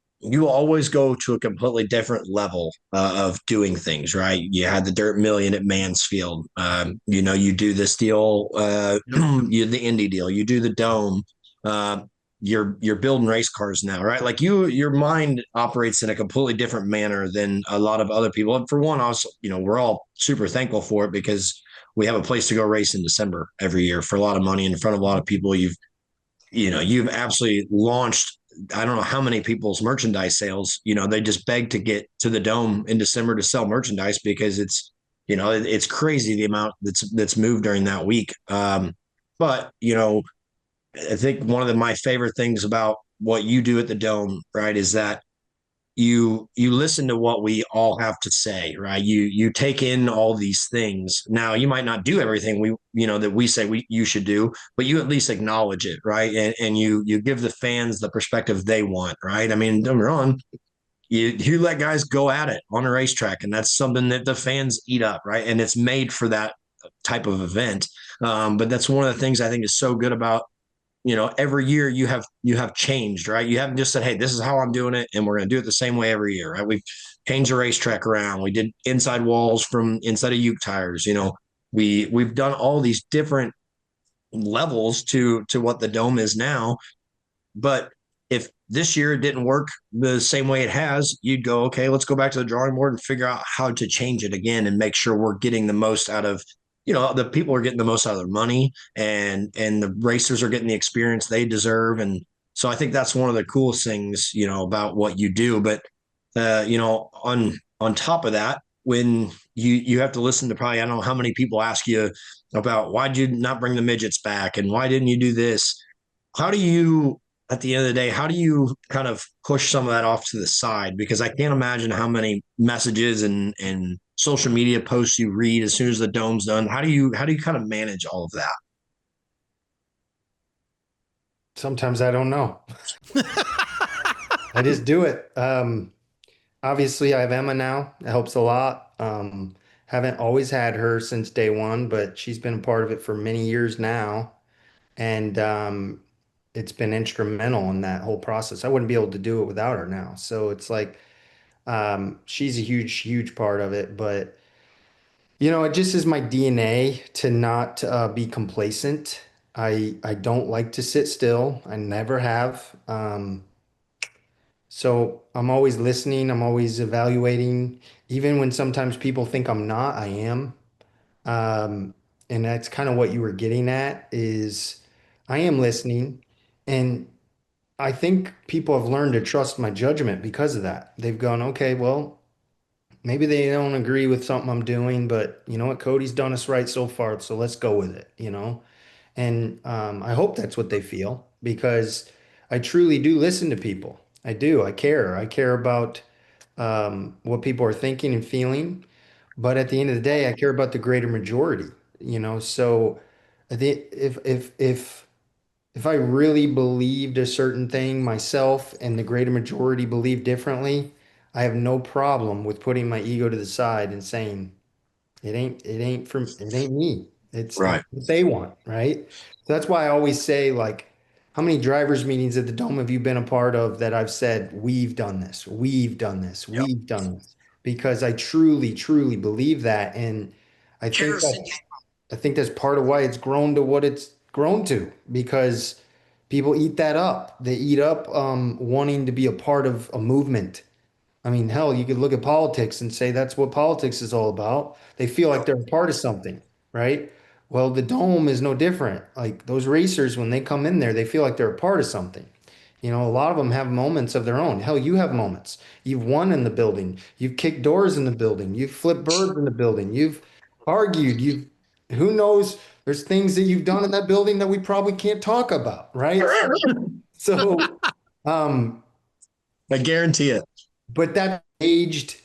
always go to a completely different level of doing things, right? You had the Dirt Million at Mansfield. You do this deal, the Indy deal, you do the Dome. Uh, you're building race cars now, right? Like your mind operates in a completely different manner than a lot of other people. And for one, also, we're all super thankful for it because we have a place to go race in December every year for a lot of money in front of a lot of people. You've absolutely launched, I don't know how many people's merchandise sales. They just beg to get to the Dome in December to sell merchandise because it's crazy the amount that's moved during that week. But I think one of my favorite things about what you do at the Dome, right, is that you listen to what we all have to say, right? You take in all these things. Now you might not do everything that we say you should do, but you at least acknowledge it, right? And you give the fans the perspective they want, right? I mean, don't get me wrong, you let guys go at it on a racetrack, and that's something that the fans eat up, right? And it's made for that type of event. But that's one of the things I think is so good about every year you have changed, right? You haven't just said, hey, this is how I'm doing it, and we're going to do it the same way every year, right? We've changed the racetrack around. We did inside walls from inside of Uke tires. We've done all these different levels to what the Dome is now. But if this year it didn't work the same way it has, you'd go, okay, let's go back to the drawing board and figure out how to change it again and make sure we're getting the most out of, the people are getting the most out of their money, and the racers are getting the experience they deserve. And so I think that's one of the coolest things, about what you do. But on top of that, when you have to listen to probably, I don't know how many people ask you about why did you not bring the midgets back and why didn't you do this? How do you, at the end of the day, how do you kind of push some of that off to the side? Because I can't imagine how many messages and social media posts you read as soon as the dome's done. How do you kind of manage all of that? Sometimes I don't know. I just do it. Obviously, I have Emma now. It helps a lot. Haven't always had her since day one, but she's been a part of it for many years now. And it's been instrumental in that whole process. I wouldn't be able to do it without her now. So it's like she's a huge, huge part of it. But, it just is my DNA to not be complacent. I don't like to sit still. I never have. So I'm always listening. I'm always evaluating. Even when sometimes people think I'm not, I am. Um, and that's kind of what you were getting at is I am listening. And I think people have learned to trust my judgment because of that. They've gone, okay, well, maybe they don't agree with something I'm doing, but you know what? Cody's done us right so far, so let's go with it. And I hope that's what they feel because I truly do listen to people. I do. I care. I care about what people are thinking and feeling. But at the end of the day, I care about the greater majority. So if I really believed a certain thing myself and the greater majority believe differently, I have no problem with putting my ego to the side and saying, it ain't me. It's Right. what they want, right? So that's why I always say, like, how many drivers meetings at the Dome have you been a part of that I've said, we've done this, we've done this, Yep. we've done this, because I truly, truly believe that. And I think that I think that's part of why it's grown to what it's grown to, because people eat that up. They eat up wanting to be a part of a movement. I mean, hell, you could look at politics and say that's what politics is all about. They feel like Yep. they're a part of something, right? Well, the dome is no different. Like those racers, when they come in there, they feel like they're a part of something. A lot of them have moments of their own. Hell, you have moments. You've won in the building. You've kicked doors in the building. You've flipped birds in the building. You've argued. Who knows? There's things that you've done in that building that we probably can't talk about, right? So, um, I guarantee it. but that aged.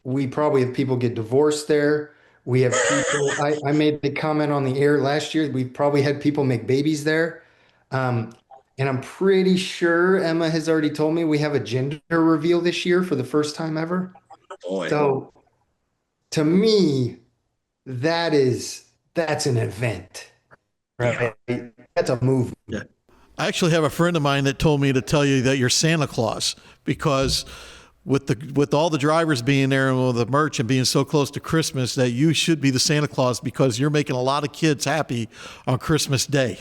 We probably have people get divorced there. We have people, I made the comment on the air last year. We probably had people make babies there. Um, and I'm pretty sure Emma has already told me we have a gender reveal this year for the first time ever. Boy. So to me, that's an event, Yeah. right? That's a movie. Yeah. I actually have a friend of mine that told me to tell you that you're Santa Claus because with all the drivers being there and with the merch and being so close to Christmas that you should be the Santa Claus because you're making a lot of kids happy on Christmas Day.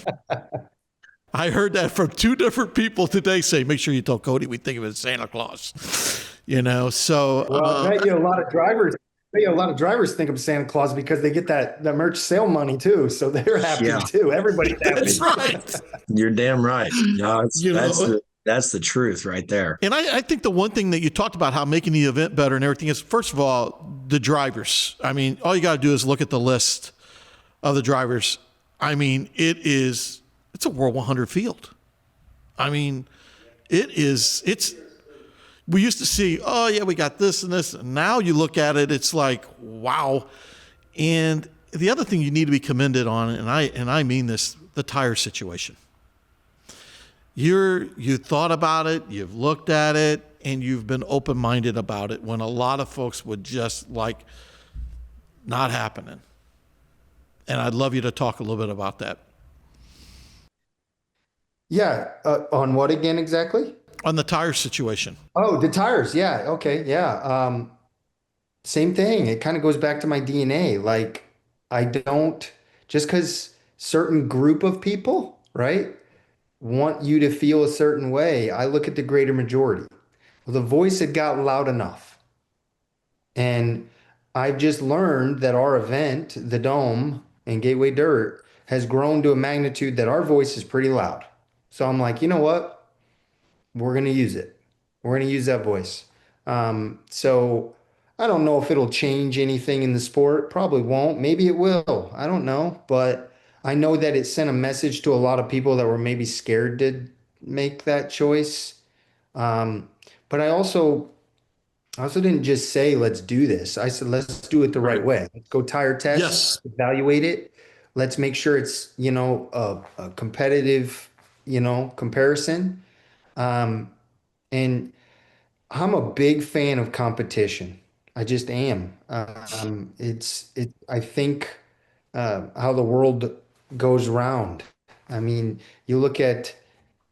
I heard that from two different people today say, make sure you tell Cody we think of it as Santa Claus. So Well, I bet you a lot of drivers. A lot of drivers think of Santa Claus because they get that merch sale money too, so they're happy Yeah. too. Everybody's happy. that's right. You're damn right. No, that's the truth right there. And I think the one thing that you talked about how making the event better and everything is, first of all, the drivers. I mean, all you got to do is look at the list of the drivers. I mean, it's a World 100 field. I mean, we used to see, oh yeah, we got this and this. And now you look at it, it's like, wow. And the other thing you need to be commended on, and I mean this, the tire situation. You thought about it, you've looked at it, and you've been open-minded about it when a lot of folks would just like not happening. And I'd love you to talk a little bit about that. Yeah, on what again exactly? On the tire situation. Oh, the tires. Yeah. Okay. Yeah. Same thing. It kind of goes back to my DNA. Like, I don't just because certain group of people, right? want you to feel a certain way. I look at the greater majority. Well, the voice had got loud enough. And I've just learned that our event, the Dome and Gateway Dirt, has grown to a magnitude that our voice is pretty loud. So I'm like, you know what? We're going to use it. We're going to use that voice. So I don't know if it'll change anything in the sport. Probably won't. Maybe it will. I don't know. But I know that it sent a message to a lot of people that were maybe scared to make that choice. Um, but I also didn't just say, let's do this. I said, let's do it the right Right. way. Let's go tire test, Yes. evaluate it. Let's make sure it's, a competitive, comparison. Um, and I'm a big fan of competition. I just am. I think how the world goes round. I mean, you look at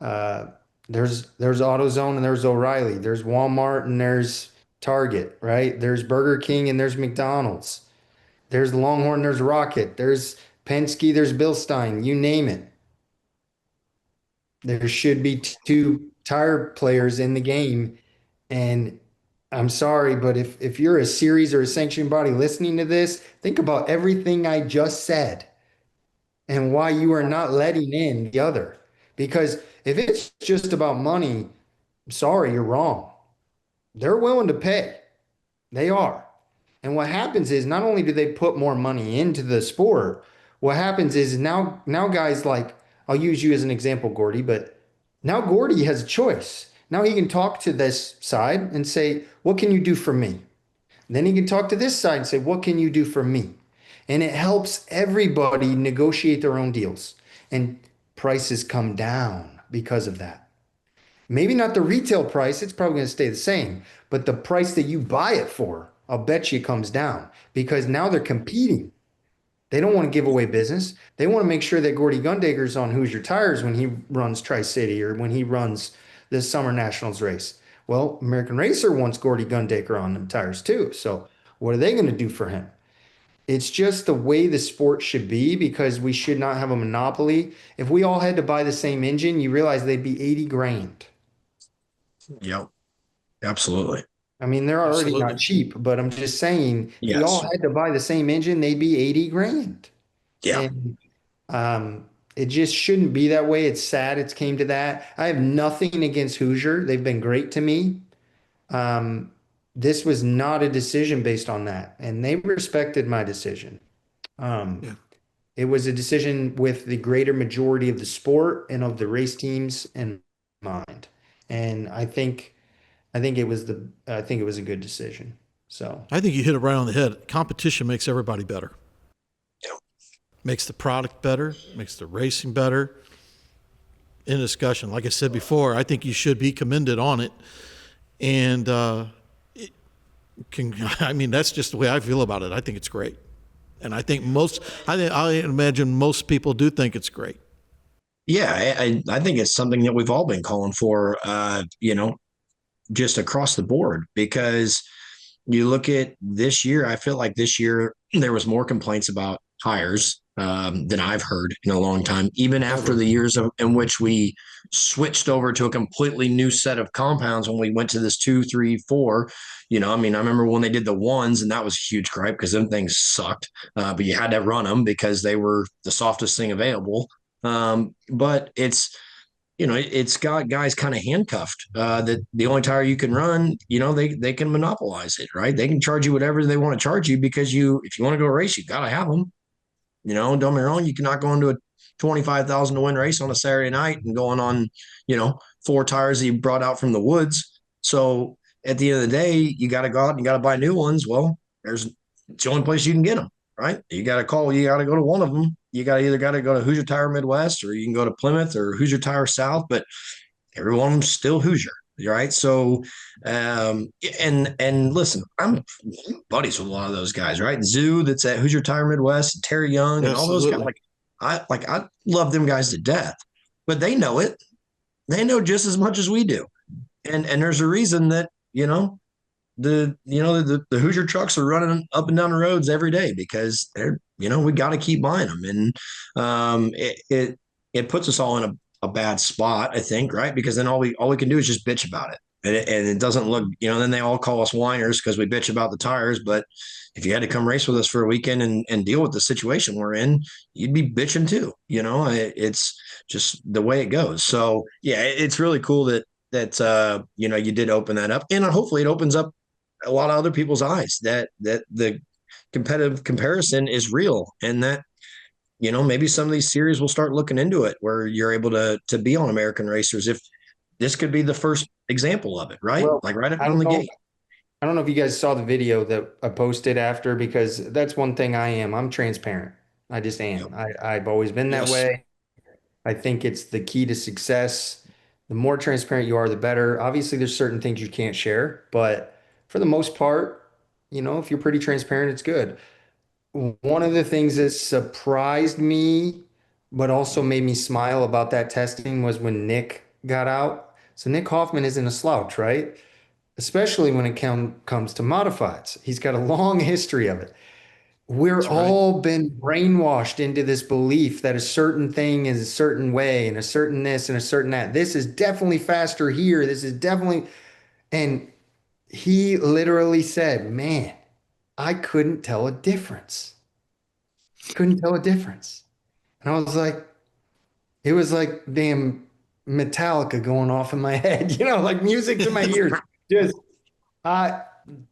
uh, there's AutoZone and there's O'Reilly. There's Walmart and there's Target, right? There's Burger King and there's McDonald's. There's Longhorn, there's Rocket, there's Penske, there's Bilstein, you name it. There should be two tire players in the game. And I'm sorry, but if you're a series or a sanctioning body listening to this, think about everything I just said and why you are not letting in the other. Because if it's just about money, I'm sorry, you're wrong. They're willing to pay. They are. And what happens is not only do they put more money into the sport, what happens is now guys like I'll use you as an example, Gordy, but now Gordy has a choice. Now he can talk to this side and say, "What can you do for me?" And then he can talk to this side and say, "What can you do for me?" And it helps everybody negotiate their own deals. And prices come down because of that. Maybe not the retail price, it's probably going to stay the same, but the price that you buy it for, I'll bet you comes down because now they're competing. They don't want to give away business. They want to make sure that Gordy Gundaker's on Hoosier Tires when he runs Tri-City or when he runs the Summer Nationals race. Well, American Racer wants Gordy Gundaker on them tires too. So what are they going to do for him? It's just the way the sport should be because we should not have a monopoly. If we all had to buy the same engine, you realize they'd be 80 grand. Yep. Absolutely. I mean, they're already Absolutely. not cheap, but I'm just saying, if we all Yes. had to buy the same engine, they'd be 80 grand. Yeah. And it just shouldn't be that way. It's sad it's came to that. I have nothing against Hoosier. They've been great to me. Um, this was not a decision based on that, and they respected my decision. Um, Yeah. it was a decision with the greater majority of the sport and of the race teams in mind. And I think it was a good decision. So I think you hit it right on the head. Competition makes everybody better. Yep. Makes the product better, makes the racing better. In discussion, like I said before, I think you should be commended on it. And that's just the way I feel about it. I think it's great. And I imagine most people do think it's great. Yeah. I think it's something that we've all been calling for, just across the board, because you look at this year, I feel like this year there was more complaints about tires than I've heard in a long time, even after the years in which we switched over to a completely new set of compounds when we went to this 2, 3, 4. I remember when they did the ones, and that was a huge gripe because them things sucked, but you had to run them because they were the softest thing available. But it's got guys kind of handcuffed that the only tire you can run, they can monopolize it, right? They can charge you whatever they want to charge you because if you want to go race, you got to have them. Don't get me wrong, you cannot go into a 25,000 to win race on a Saturday night and going on, 4 tires that you brought out from the woods. So at the end of the day, you got to go out and you got to buy new ones. Well, it's the only place you can get them, right? You got to go to one of them. You either got to go to Hoosier Tire Midwest, or you can go to Plymouth or Hoosier Tire South, but every one of them's still Hoosier, right? So, and listen, I'm buddies with a lot of those guys, right? Zoo, that's at Hoosier Tire Midwest, Terry Young, and all those guys. I love them guys to death, but they know it. They know just as much as we do, and there's a reason that the Hoosier trucks are running up and down the roads every day because we got to keep buying them, and it puts us all a bad spot, I think, right? Because then all we can do is just bitch about it. And it doesn't look, then they all call us whiners because we bitch about the tires. But if you had to come race with us for a weekend and deal with the situation we're in, you'd be bitching too. It's just the way it goes. So yeah, it's really cool that you did open that up, and hopefully it opens up a lot of other people's eyes that the competitive comparison is real, and that maybe some of these series will start looking into it where you're able to be on American racers. If this could be the first example of it, right? Well, Like right up I on don't the know. gate. I don't know if you guys saw the video that I posted after, because that's one thing I am. I'm transparent. I just Yep. am. I've always been that Yes. way. I think it's the key to success. The more transparent you are, the better. Obviously, there's certain things you can't share, but for the most part, if you're pretty transparent, it's good. One of the things that surprised me, but also made me smile about that testing was when Nick got out. So Nick Hoffman isn't a slouch, right? Especially when it comes to modifieds. He's got a long history of it. We're That's right. all been brainwashed into this belief that a certain thing is a certain way and a certain this and a certain that. This is definitely faster here. This is definitely, and he literally said, man, I couldn't tell a difference. Couldn't tell a difference. And I was like, it was like damn Metallica going off in my head, like music to my ears. Just Uh,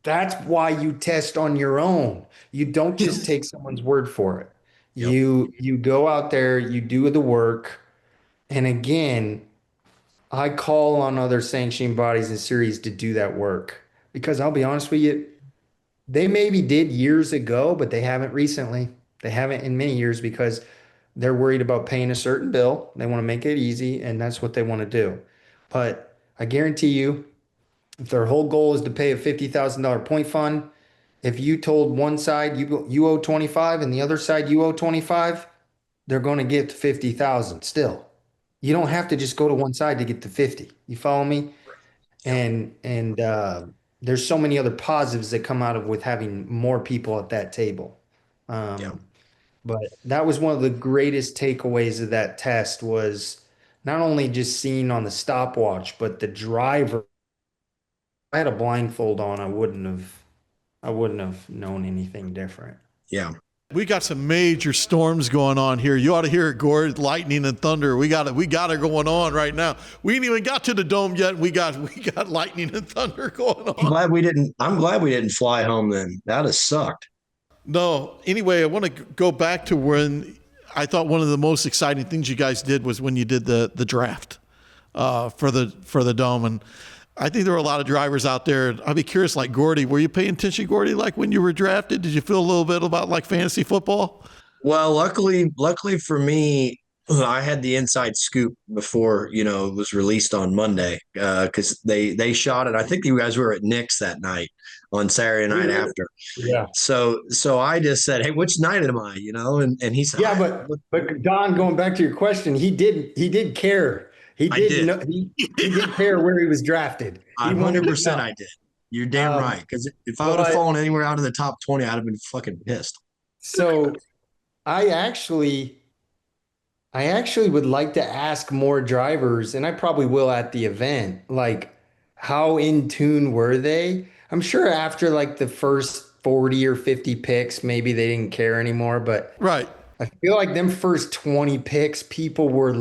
that's why you test on your own. You don't just take someone's word for it. Yep. You go out there, you do the work. And again, I call on other sanctioning bodies and series to do that work, because I'll be honest with you, they maybe did years ago, but they haven't recently. They haven't in many years because they're worried about paying a certain bill. They want to make it easy, and that's what they want to do. But I guarantee you, if their whole goal is to pay a $50,000 point fund, if you told one side you owe 25 and the other side you owe 25, they're going to get to 50,000 still. You don't have to just go to one side to get to 50. You follow me? Yep. And there's so many other positives that come out of with having more people at that table. Yep. Um, but that was one of the greatest takeaways of that test was not only just seeing on the stopwatch, but the driver. If I had a blindfold on, I wouldn't have known anything different. Yeah. We got some major storms going on here. You ought to hear it, Gord. Lightning and thunder. We got it going on right now. We ain't even got to the dome yet. We got lightning and thunder going on. I'm glad we didn't fly home then. That'd have sucked. No. Anyway, I want to go back to when I thought one of the most exciting things you guys did was when you did the draft for the dome. And I think there were a lot of drivers out there. I'd be curious, like Gordy, were you paying attention, Gordy, like when you were drafted? Did you feel a little bit about like fantasy football? Well, luckily for me, I had the inside scoop before, it was released on Monday. Because they shot it. I think you guys were at Nick's that night on Saturday night after. Yeah. So I just said, "Hey, which night am I?" And he said, Yeah, but Don, going back to your question, he did care. He "I did did. know he did care where he was drafted. He wanted to 100% know. I did. You're damn Um, right. Because if I would have but fallen anywhere out of the top 20, I'd have been fucking pissed." so I actually I actually would like to ask more drivers, and I probably will at the event, like how in tune were they? I'm sure after like the first 40 or 50 picks, maybe they didn't care anymore, but Right. I feel like them first 20 picks, people were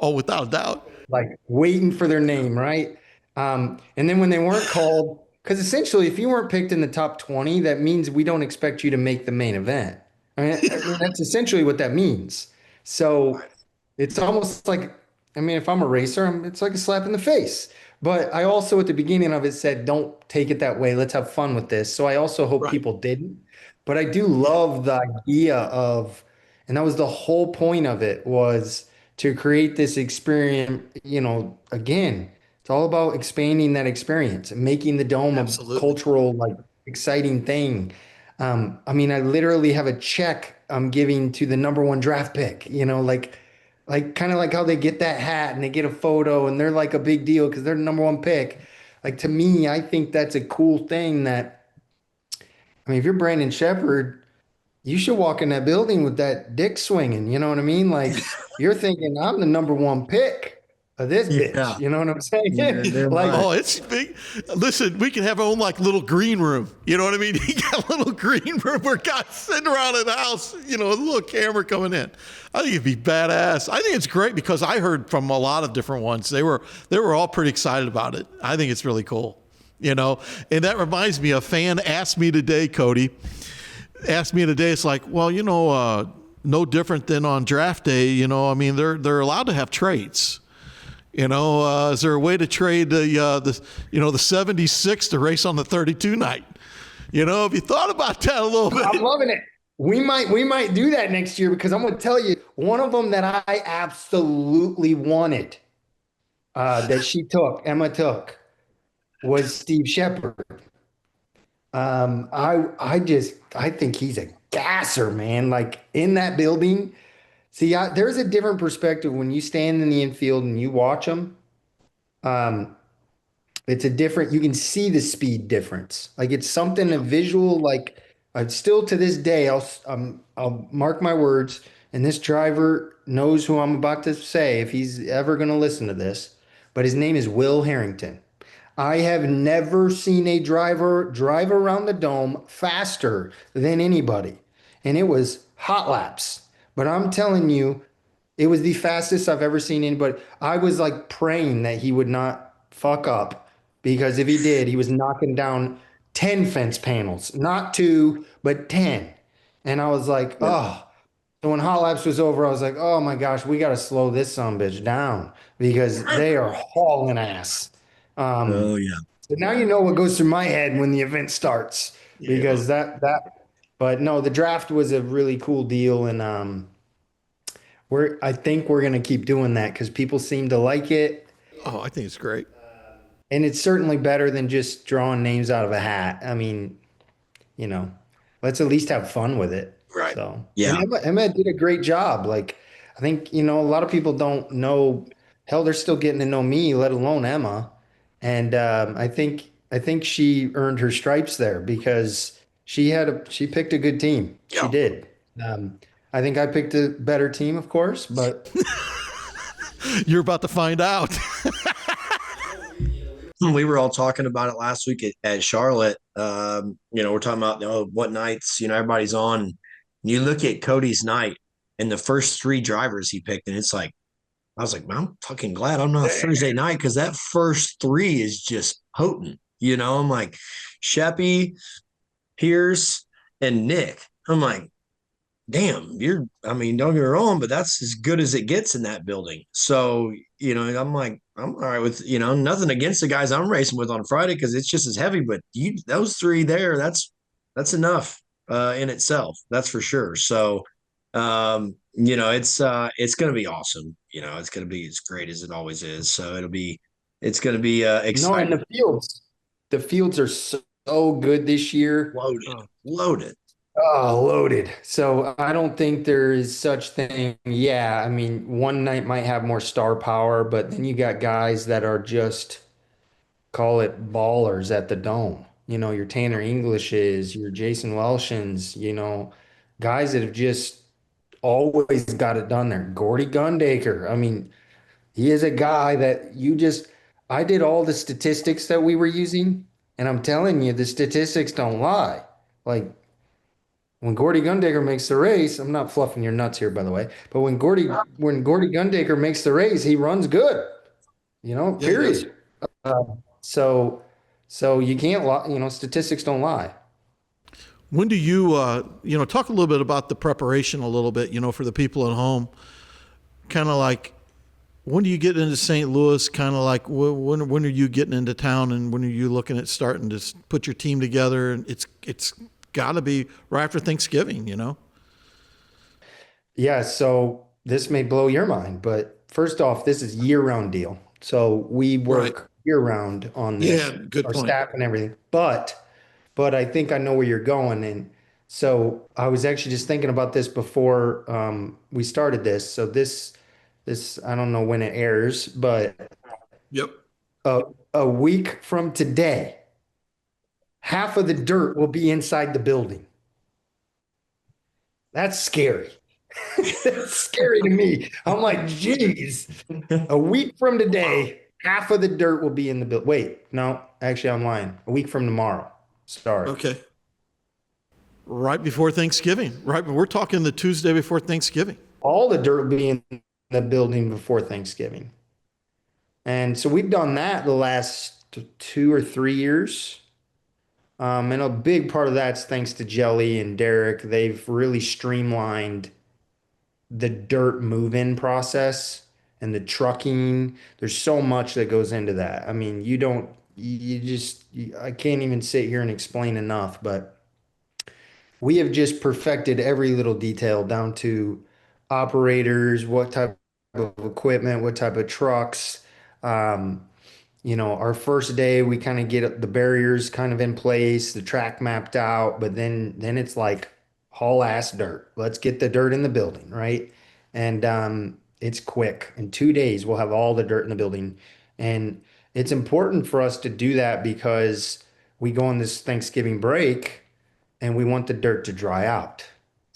Oh, without a doubt. like waiting for their name, right? And then when they weren't called, because essentially, if you weren't picked in the top 20, that means we don't expect you to make the main event. I mean, that's essentially what that means. So Right. it's almost like, I mean, if I'm a racer, it's like a slap in the face. But I also, at the beginning of it, said, don't take it that way. Let's have fun with this. So I also hope Right. people didn't. But I do love the idea of, and that was the whole point of it, was to create this experience. Again, it's all about expanding that experience and making the dome a Absolutely. cultural, like exciting thing. I mean, I literally have a check I'm giving to the number one draft pick, like kind of like how they get that hat and they get a photo and they're like a big deal because they're the number one pick. Like to me, I think that's a cool thing that, I mean, if you're Brandon Shepard, you should walk in that building with that dick swinging. You know what I mean? Like you're thinking, I'm the number one pick of this bitch. Yeah. You know what I'm saying? You're damn Like, right. Oh, it's big. Listen, we can have our own like little green room. You know what I mean? You got a little green room where guys sitting around in the house, you know, a little camera coming in. I think it'd be badass. I think it's great because I heard from a lot of different ones. They were all pretty excited about it. I think it's really cool. You know, and that reminds me, a fan asked me today, Cody, it's like, well, you know, no different than on draft day. You know, I mean, they're allowed to have trades. You know, is there a way to trade the 76 to race on the 32 night? You know, have you thought about that a little bit? I'm loving it. We might do that next year because I'm going to tell you one of them that I absolutely wanted that Emma took was Steve Shepard. I think he's a gasser, man. Like in that building. See, there's a different perspective when you stand in the infield and you watch them. Um, it's a different. You can see the speed difference. Like it's something a visual. Like still to this day, I'll mark my words. And this driver knows who I'm about to say if he's ever going to listen to this. But his name is Will Harrington. I have never seen a driver drive around the dome faster than anybody. And it was hot laps. But I'm telling you, it was the fastest I've ever seen anybody. I was like praying that he would not fuck up because if he did, he was knocking down 10 fence panels, not two, but 10. And I was like, Yeah. oh. So when hot laps was over, I was like, oh my gosh, we got to slow this son of a bitch down because they are hauling ass. Oh yeah. So now you know what goes through my head when the event starts Yeah. because but no, the draft was a really cool deal. And I think we're gonna keep doing that because people seem to like it, Oh, I think it's great. and it's certainly better than just drawing names out of a hat. I mean, you know, let's at least have fun with it. Right. So, and Yeah. Emma did a great job. Like, I think, a lot of people don't know, hell, they're still getting to know me, let alone Emma. And I think she earned her stripes there because she picked a good team. She Yeah. did. Um, I think I picked a better team, of course, but You're about to find out. We were all talking about it last week at Charlotte. We're talking about what nights, everybody's on. You look at Cody's night and the first three drivers he picked, and it's like, I was like, man, I'm fucking glad I'm not Thursday night because that first three is just potent. I'm like, Sheppy, Pierce, and Nick. I'm like, damn, don't get me wrong, but that's as good as it gets in that building. So, I'm like, I'm all right with, nothing against the guys I'm racing with on Friday because it's just as heavy, but those three there, that's enough in itself. That's for sure. So, it's going to be awesome. It's going to be as great as it always is. So it's going to be no, and exciting. the fields are so good this year. Loaded. Oh, loaded. So I don't think there is such thing. Yeah, I mean, one night might have more star power, but then you got guys that are just call it ballers at the dome. Your Tanner Englishes, your Jason Welshins, guys that have just always got it done there. Gordy Gundaker. I mean, he is a guy that I did all the statistics that we were using, and I'm telling you, the statistics don't lie. Like when Gordy Gundaker makes the race, I'm not fluffing your nuts here, by the way, but when Gordy Gundaker makes the race, he runs good, Yeah, he does. period. So, so you can't lie, statistics don't lie. When do you, talk a little bit about the preparation a little bit, for the people at home, kind of like, when do you get into St. Louis? Kind of like when are you getting into town, and when are you looking at starting to put your team together? And it's got to be right after Thanksgiving, Yeah. So this may blow your mind, but first off, this is year-round deal. So we Right. work year-round on Yeah, this, good our point. staff and everything. But I think I know where you're going. And so I was actually just thinking about this before we started this. So this I don't know when it airs, but Yep. a week from today, half of the dirt will be inside the building. That's scary. That's scary to me. I'm like, geez, a week from today, half of the dirt will be in the building. Wait, no, actually, I'm lying. A week from tomorrow. Sorry. Okay. Right before Thanksgiving. Right. We're talking the Tuesday before Thanksgiving. All the dirt will be in the building before Thanksgiving. And so we've done that the last 2 or 3 years. And a big part of that's thanks to Jelly and Derek. They've really streamlined the dirt move-in process and the trucking. There's so much that goes into that. I mean, I can't even sit here and explain enough, but we have just perfected every little detail down to operators, what type of equipment, what type of trucks. Um, our first day we kind of get the barriers kind of in place, the track mapped out, but then it's like haul ass dirt. Let's get the dirt in the building, right? And it's quick. In 2 days we'll have all the dirt in the building. And it's important for us to do that because we go on this Thanksgiving break and we want the dirt to dry out.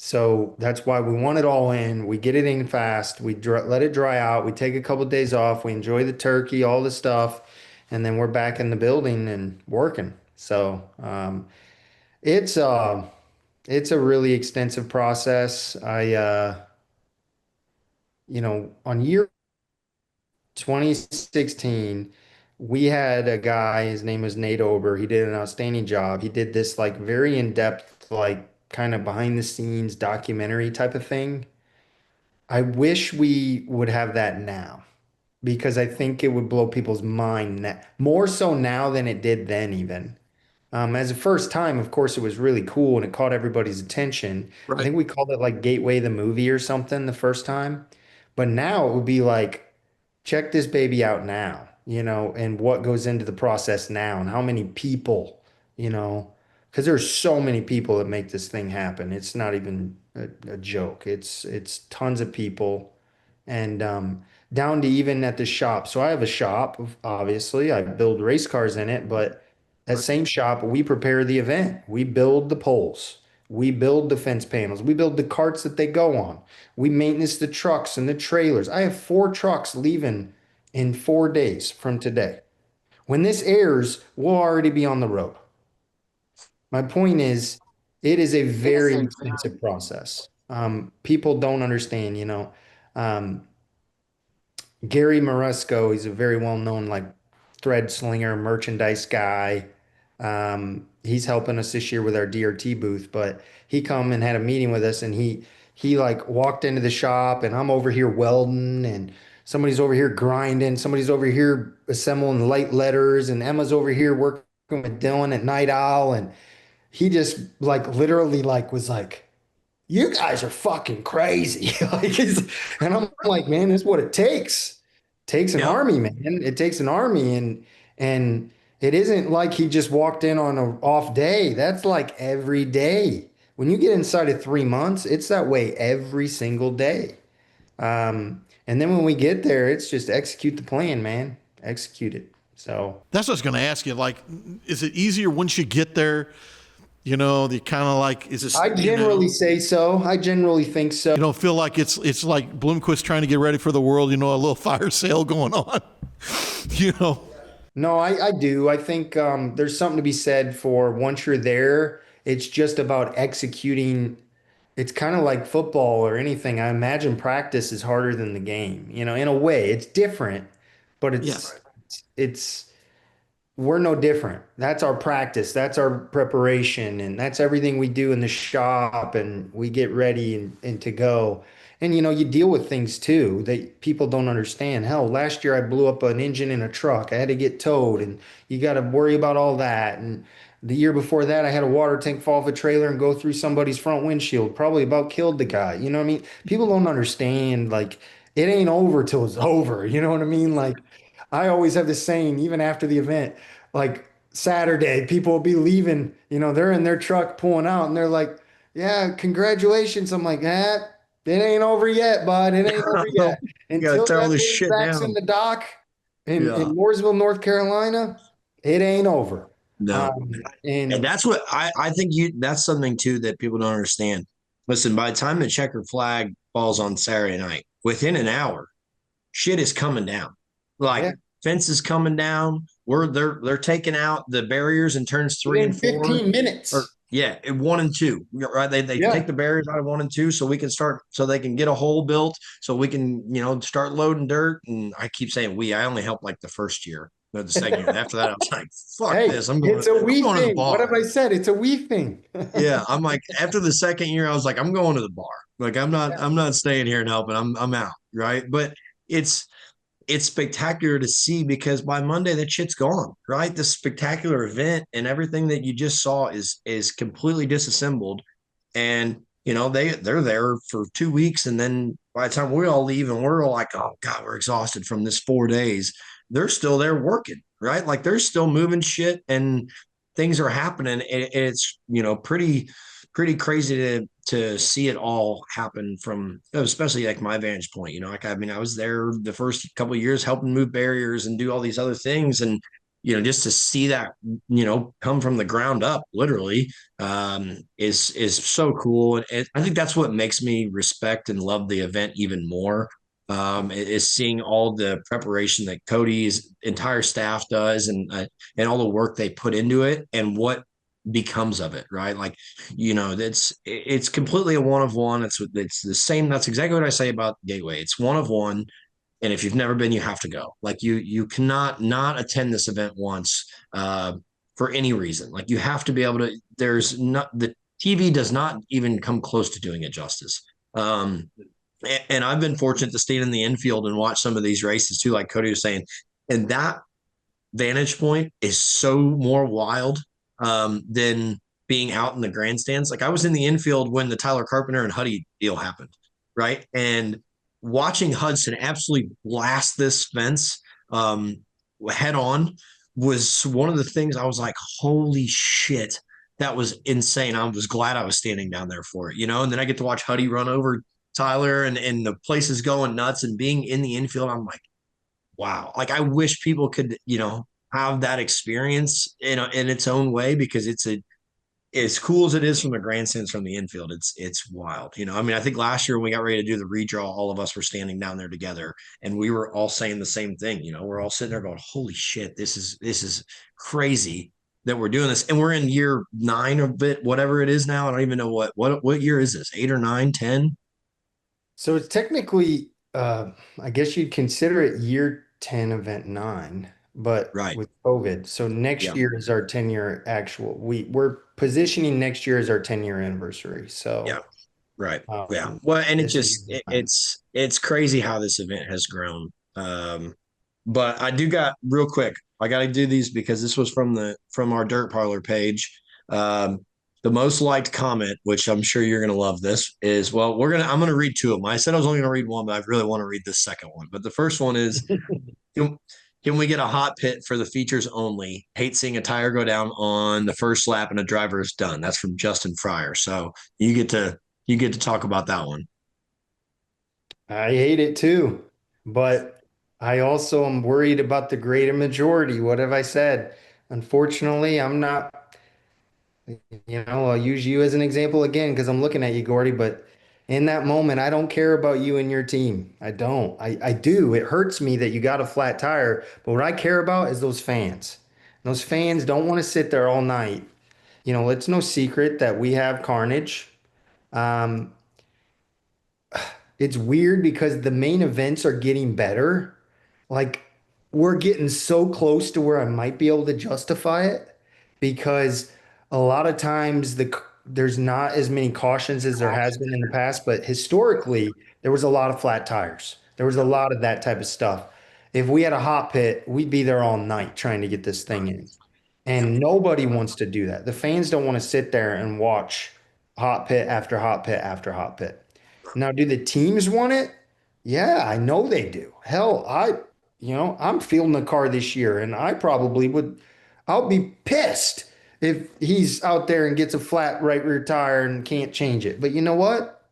So that's why we want it all in. We get it in fast. Let it dry out. We take a couple of days off. We enjoy the turkey, all the stuff, and then we're back in the building and working. So it's uh, it's a really extensive process. On year 2016, we had a guy, his name was Nate Ober. He did an outstanding job. He did this like very in-depth, like kind of behind the scenes documentary type of thing. I wish we would have that now because I think it would blow people's mind more so now than it did then even. As a first time, of course, it was really cool and it caught everybody's attention. I Right. think we called it like Gateway the movie or something the first time. But now it would be like, check this baby out now, and what goes into the process now and how many people, because there's so many people that make this thing happen. It's not even a joke. It's tons of people and down to even at the shop. So I have a shop, obviously. I build race cars in it, but that Right. same shop, we prepare the event. We build the poles. We build the fence panels. We build the carts that they go on. We maintenance the trucks and the trailers. I have 4 trucks leaving in 4 days from today. When this airs, we'll already be on the road. My point is, it is a very expensive process. People don't understand, Um, Gary Maresco, he's a very well-known like thread slinger, merchandise guy. He's helping us this year with our DRT booth, but he come and had a meeting with us and he like walked into the shop and I'm over here welding and somebody's over here grinding, somebody's over here assembling light letters and Emma's over here working with Dylan at Night Owl and he just like literally like was like you guys are fucking crazy. And I'm like, man, this is what it takes. Takes an Yep. army, man. It takes an army, and it isn't like he just walked in on an off day. That's like every day. When you get inside of 3 months, it's that way every single day. And then when we get there, it's just execute the plan, man. Execute it. So That's what I was going to ask you. Like, is it easier once you get there? The kind of like, is this, I generally say so. I generally think so. you don't feel like it's like Bloomquist trying to get ready for the world, a little fire sale going on, you know? No, I do. I think there's something to be said for once you're there, it's just about executing. It's kind of like football or anything. I imagine practice is harder than the game. In a way, it's different, but Yeah. it's we're no different. That's our practice. That's our preparation. And that's everything we do in the shop. And we get ready and to go. And you deal with things too that people don't understand. Hell, last year I blew up an engine in a truck. I had to get towed, and you got to worry about all that. And the year before that, I had a water tank fall off a trailer and go through somebody's front windshield. Probably about killed the guy. You know what I mean? People don't understand. Like, it ain't over till it's over. You know what I mean? Like, I always have this saying, even after the event, like Saturday, people will be leaving, they're in their truck pulling out and they're like, yeah, congratulations. I'm like, it ain't over yet, bud. It ain't over yet. You gotta Until tear all that this thing shit backs in down. the dock in Yeah. Mooresville, North Carolina, it ain't over. No. And And that's what I think that's something too that people don't understand. Listen, by the time the checkered flag falls on Saturday night, within an hour, shit is coming down. Like Yeah. fence is coming down. They're taking out the barriers in turns 3 and 4. 15 Or minutes. yeah, 1 and 2. Right. They take Yeah. the barriers out of 1 and 2 so we can start so they can get a hole built so we can, start loading dirt. And I keep saying I only helped like the first year, but the second year. After that, I was like, fuck Hey, this. I'm going it's a I'm we going to the thing. What bar. have I said? It's a we thing. Yeah. I'm like, after the second year, I was like, I'm going to the bar. Like I'm not staying here and helping. I'm out. Right. But it's it's spectacular to see because by Monday that shit's gone, right? This spectacular event and everything that you just saw is completely disassembled. And they're there for 2 weeks. And then by the time we all leave and we're all like, oh God, we're exhausted from this 4 days, they're still there working, right? Like they're still moving shit and things are happening. And it's pretty crazy to see it all happen from especially like my vantage point. Like I mean, I was there the first couple of years helping move barriers and do all these other things, and just to see that come from the ground up, literally, is so cool. And I think that's what makes me respect and love the event even more. Is seeing all the preparation that Cody's entire staff does, and all the work they put into it, and what becomes of it, right? Like, it's completely a one of one. It's the same. That's exactly what I say about Gateway. It's one of one, and if you've never been, you have to go. Like you cannot not attend this event once, for any reason. Like you have to be able to. There's not the TV does not even come close to doing it justice. And I've been fortunate to stand in the infield and watch some of these races too, like Cody was saying, and that vantage point is so more wild, than being out in the grandstands. Like I was in the infield when the Tyler Carpenter and Huddy deal happened, right? And watching Hudson absolutely blast this fence, head on, was one of the things I was like, holy shit, that was insane. I was glad I was standing down there for it, and then I get to watch Huddy run over Tyler, and the place is going nuts, and being in the infield, I'm like, wow. Like I wish people could, have that experience in its own way, because it's as cool as it is from the grandstands from the infield. It's wild. I mean, I think last year when we got ready to do the redraw, all of us were standing down there together and we were all saying the same thing. We're all sitting there going, holy shit, this is crazy that we're doing this. And we're in year 9 of it, whatever it is now. I don't even know what year is this? 8 or 9, 10? So it's technically, I guess you'd consider it year 10, event 9, but Right. with COVID. So next Yeah. year is our 10-year actual. We're positioning next year as our 10-year anniversary. Yeah. So Right. Yeah. Well, and it's a year behind. it's crazy how this event has grown. But I do got real quick. I got to do these because this was from our Dirt Parlor page. The most liked comment, which I'm sure you're going to love this, is, well, I'm going to read 2 of them. I said I was only going to read one, but I really want to read the second one. But the first one is, can we get a hot pit for the features only? Hate seeing a tire go down on the first lap and a driver is done. That's from Justin Fryer. So you get to talk about that one. I hate it too, but I also am worried about the greater majority. What have I said? Unfortunately, I'm not, I'll use you as an example again because I'm looking at you, Gordy, but in that moment, I don't care about you and your team. I don't. I do. It hurts me that you got a flat tire, but what I care about is those fans. Those fans don't want to sit there all night. It's no secret that we have carnage. Um, it's weird because the main events are getting better. Like we're getting so close to where I might be able to justify it because a lot of times there's not as many cautions as there has been in the past, but historically there was a lot of flat tires. There was a lot of that type of stuff. If we had a hot pit, we'd be there all night trying to get this thing in. And nobody wants to do that. The fans don't want to sit there and watch hot pit after hot pit after hot pit. Now, do the teams want it? Yeah, I know they do. Hell, I'm fielding the car this year and I probably would, I'll be pissed if he's out there and gets a flat right rear tire and can't change it. But you know what?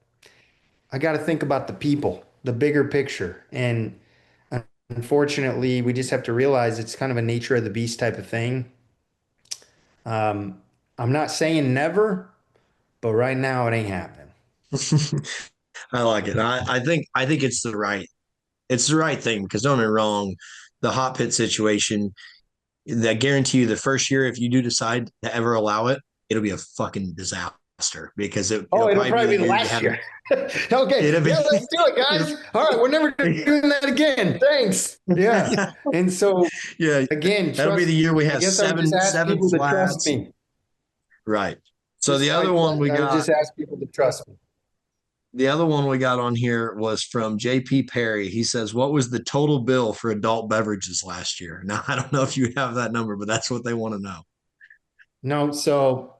I got to think about the people, the bigger picture. And unfortunately, we just have to realize it's kind of a nature of the beast type of thing. I'm not saying never, but right now it ain't happening. I like it. I think it's the right thing because don't get me wrong, the hot pit situation, I guarantee you the first year, if you do decide to ever allow it, it'll be a fucking disaster because Oh, it'll it'll probably be the probably be the year you last have year. Okay. it'll be Yeah, let's do it, it'll, guys. All right. We're never doing that again. Thanks. Yeah. And so, yeah, again, that'll be the trust, year we I have guess I would just ask seven people to trust flats. me. Right. So Just like, I would just ask people to trust me. the other one we got on here was from JP Perry. He says, "What was the total bill for adult beverages last year?" Now, I don't know if you have that number, but that's what they want to know. No, so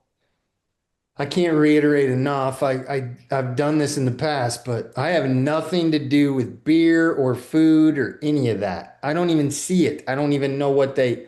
I can't reiterate enough. I've done this in the past, but I have nothing to do with beer or food or any of that. I don't even see it. I don't even know what they,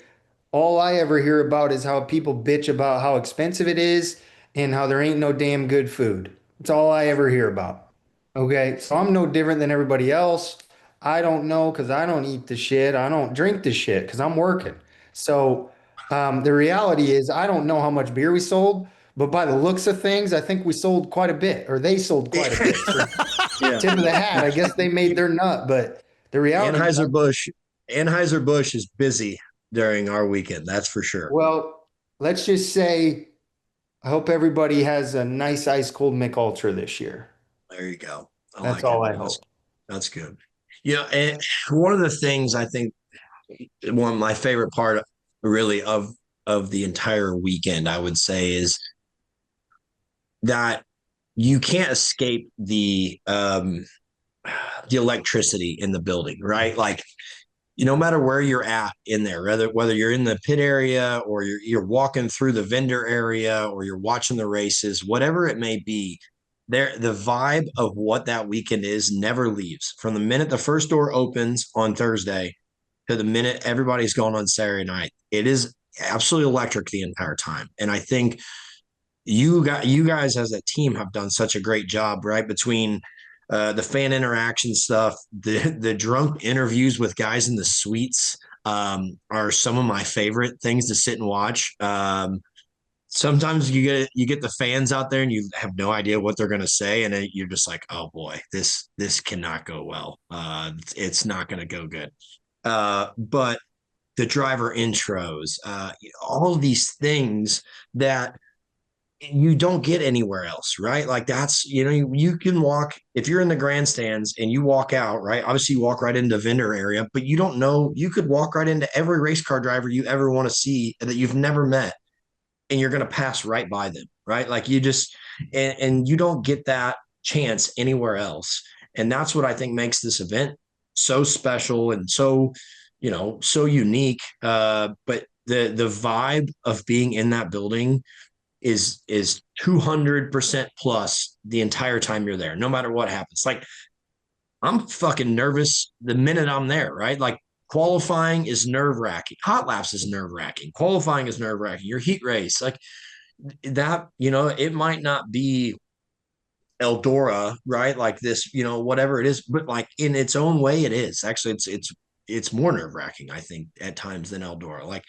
all I ever hear about is how people bitch about how expensive it is and how there ain't no damn good food. It's all I ever hear about. Okay, so I'm no different than everybody else. I don't know because I don't eat the shit. I don't drink the shit because I'm working. So the reality is, I don't know how much beer we sold, but by the looks of things, I think we sold quite a bit, or they sold quite a bit. So Yeah. tip of the hat, I guess they made their nut. But the reality is, Anheuser-Busch Anheuser-Busch is busy during our weekend, that's for sure. well, let's just say I hope everybody has a nice ice cold Mick Ultra this year. There you go. I That's like it. all I That's hope. that's good. And one of the things I think one of my favorite part really of the entire weekend, I would say, is that you can't escape the electricity in the building, right? Like no matter where you're at in there, whether you're in the pit area or you're walking through the vendor area or you're watching the races, whatever it may be, the vibe of what that weekend is never leaves. From the minute the first door opens on Thursday to the minute everybody's gone on Saturday night, it is absolutely electric the entire time. And I think you guys as a team have done such a great job, right? Between the fan interaction stuff, the drunk interviews with guys in the suites are some of my favorite things to sit and watch. Sometimes you get the fans out there and you have no idea what they're going to say, and then you're just like, oh boy, this cannot go well. It's not going to go good. But the driver intros, all of these things that you don't get anywhere else, right? Like that's, you can walk, if you're in the grandstands and you walk out, right? Obviously you walk right into the vendor area, but you don't know, you could walk right into every race car driver you ever want to see that you've never met and you're going to pass right by them, right? Like you just, and you don't get that chance anywhere else. And that's what I think makes this event so special and so, so unique. But the vibe of being in that building is 200% plus the entire time you're there, no matter what happens. Like I'm fucking nervous the minute I'm there, right? Like qualifying is nerve wracking. Hot laps is nerve wracking. Qualifying is nerve wracking. Your heat race, like that, it might not be Eldora, right? Like this, whatever it is, but like in its own way, it is. Actually, it's more nerve wracking, I think, at times than Eldora. Like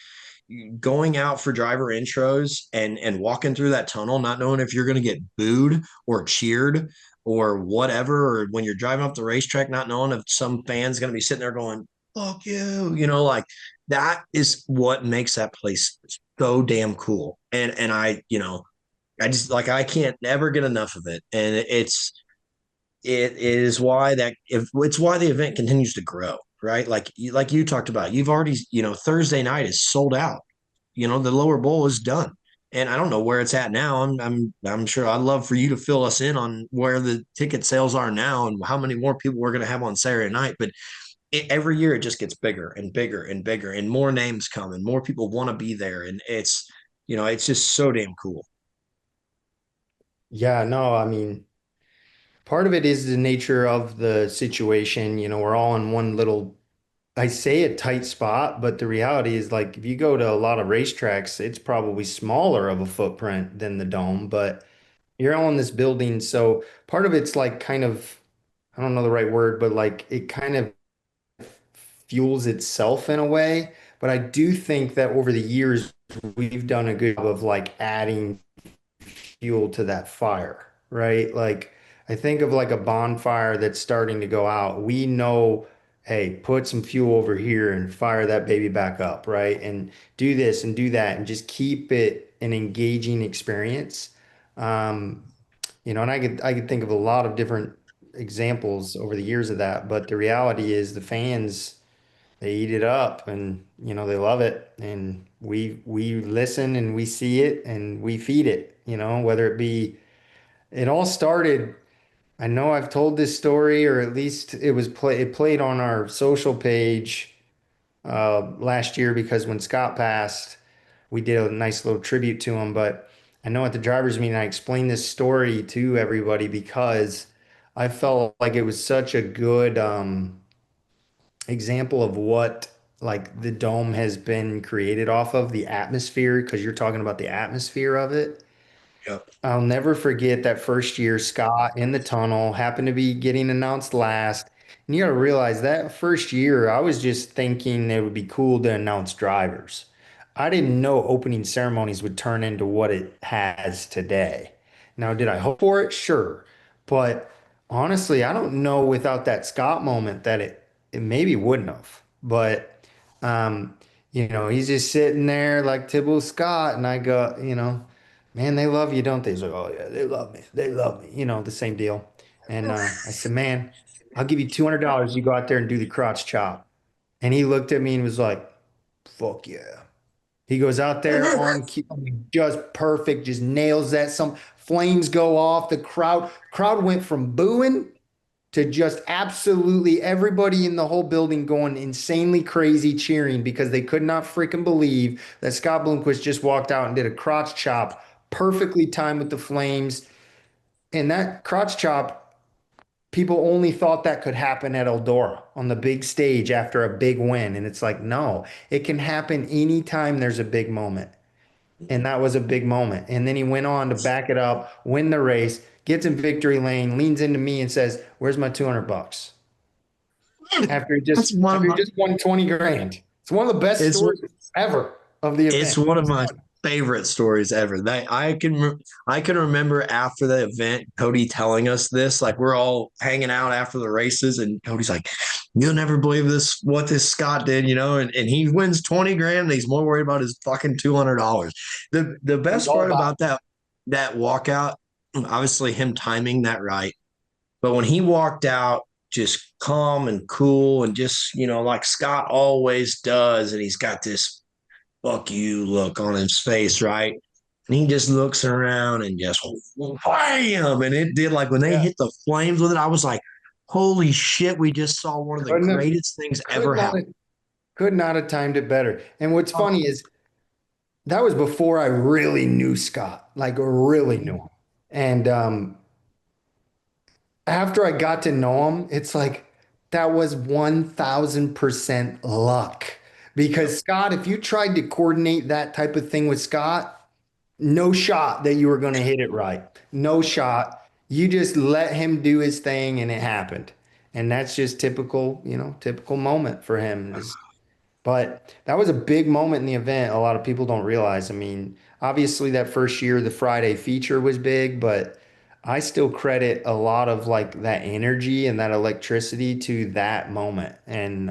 going out for driver intros and walking through that tunnel, not knowing if you're going to get booed or cheered or whatever, or when you're driving up the racetrack, not knowing if some fan's going to be sitting there going, fuck you, like that is what makes that place so damn cool. And I just like, I can't ever get enough of it. And it is why that if it's why the event continues to grow, right? Like you talked about, you've already, Thursday night is sold out. The lower bowl is done. And I don't know where it's at now. I'm sure I'd love for you to fill us in on where the ticket sales are now and how many more people we're going to have on Saturday night. But every year it just gets bigger and bigger and bigger, and more names come and more people want to be there. And it's just so damn cool. Yeah, no, I mean, part of it is the nature of the situation. We're all in one little, I say a tight spot, but the reality is like if you go to a lot of racetracks, it's probably smaller of a footprint than the dome, but you're all in this building. So part of it's like kind of, I don't know the right word, but like it kind of fuels itself in a way. But I do think that over the years, we've done a good job of like adding fuel to that fire, right? Like, I think of like a bonfire that's starting to go out. We know, hey, put some fuel over here and fire that baby back up, right? And do this and do that and just keep it an engaging experience. Um, and I could think of a lot of different examples over the years of that, but the reality is the fans, they eat it up and they love it. And we listen and we see it and we feed it, whether it be it all started. I know I've told this story, or at least it played on our social page last year because when Scott passed, we did a nice little tribute to him. But I know at the drivers' meeting, I explained this story to everybody because I felt like it was such a good example of what like the dome has been created off of the atmosphere, because you're talking about the atmosphere of it. Yep. I'll never forget that first year, Scott in the tunnel happened to be getting announced last. And you got to realize that first year, I was just thinking it would be cool to announce drivers. I didn't know opening ceremonies would turn into what it has today. Now, did I hope for it? Sure. But honestly, I don't know without that Scott moment that it maybe wouldn't have. But um, he's just sitting there like Tibble Scott, and I go, man, they love you, don't they? He's like, oh yeah, they love me. They love me. The same deal. And I said, man, I'll give you $200. You go out there and do the crotch chop. And he looked at me and was like, fuck yeah. He goes out there on cue, just perfect, just nails that. Some flames go off. The crowd went from booing to just absolutely everybody in the whole building going insanely crazy cheering because they could not freaking believe that Scott Bloomquist just walked out and did a crotch chop perfectly timed with the flames. And that crotch chop, people only thought that could happen at Eldora on the big stage after a big win. And it's like, no, it can happen anytime there's a big moment. And that was a big moment. And then he went on to back it up, win the race, gets in victory lane, leans into me and says, "Where's my 200 bucks?" After he That's just one of after he my just won 20 grand. It's one of the best it's stories ever of the it's event. one of my favorite stories ever. That I can remember after the event, Cody telling us this. Like we're all hanging out after the races, and Cody's like, "You'll never believe this what this Scott did," and he wins 20 grand. And he's more worried about his fucking $200. The It's best all part about about that walkout, obviously him timing that right, but when he walked out, just calm and cool, and just like Scott always does, and he's got this fuck you look on his face, right? And he just looks around and just wham. And it did like when they yeah. hit the flames with it, I was like, holy shit, we just saw one of the Couldn't have greatest things could ever not happen. have, could not have timed it better. And what's funny is that was before I really knew Scott, like really knew him. And after I got to know him, it's like that was 1000% luck. Yep. Because Scott, if you tried to coordinate that type of thing with Scott, no shot that you were going to hit it right. No shot. You just let him do his thing and it happened. And that's just typical, typical moment for him. But that was a big moment in the event. A lot of people don't realize. I mean, obviously that first year, the Friday feature was big, but I still credit a lot of like that energy and that electricity to that moment. And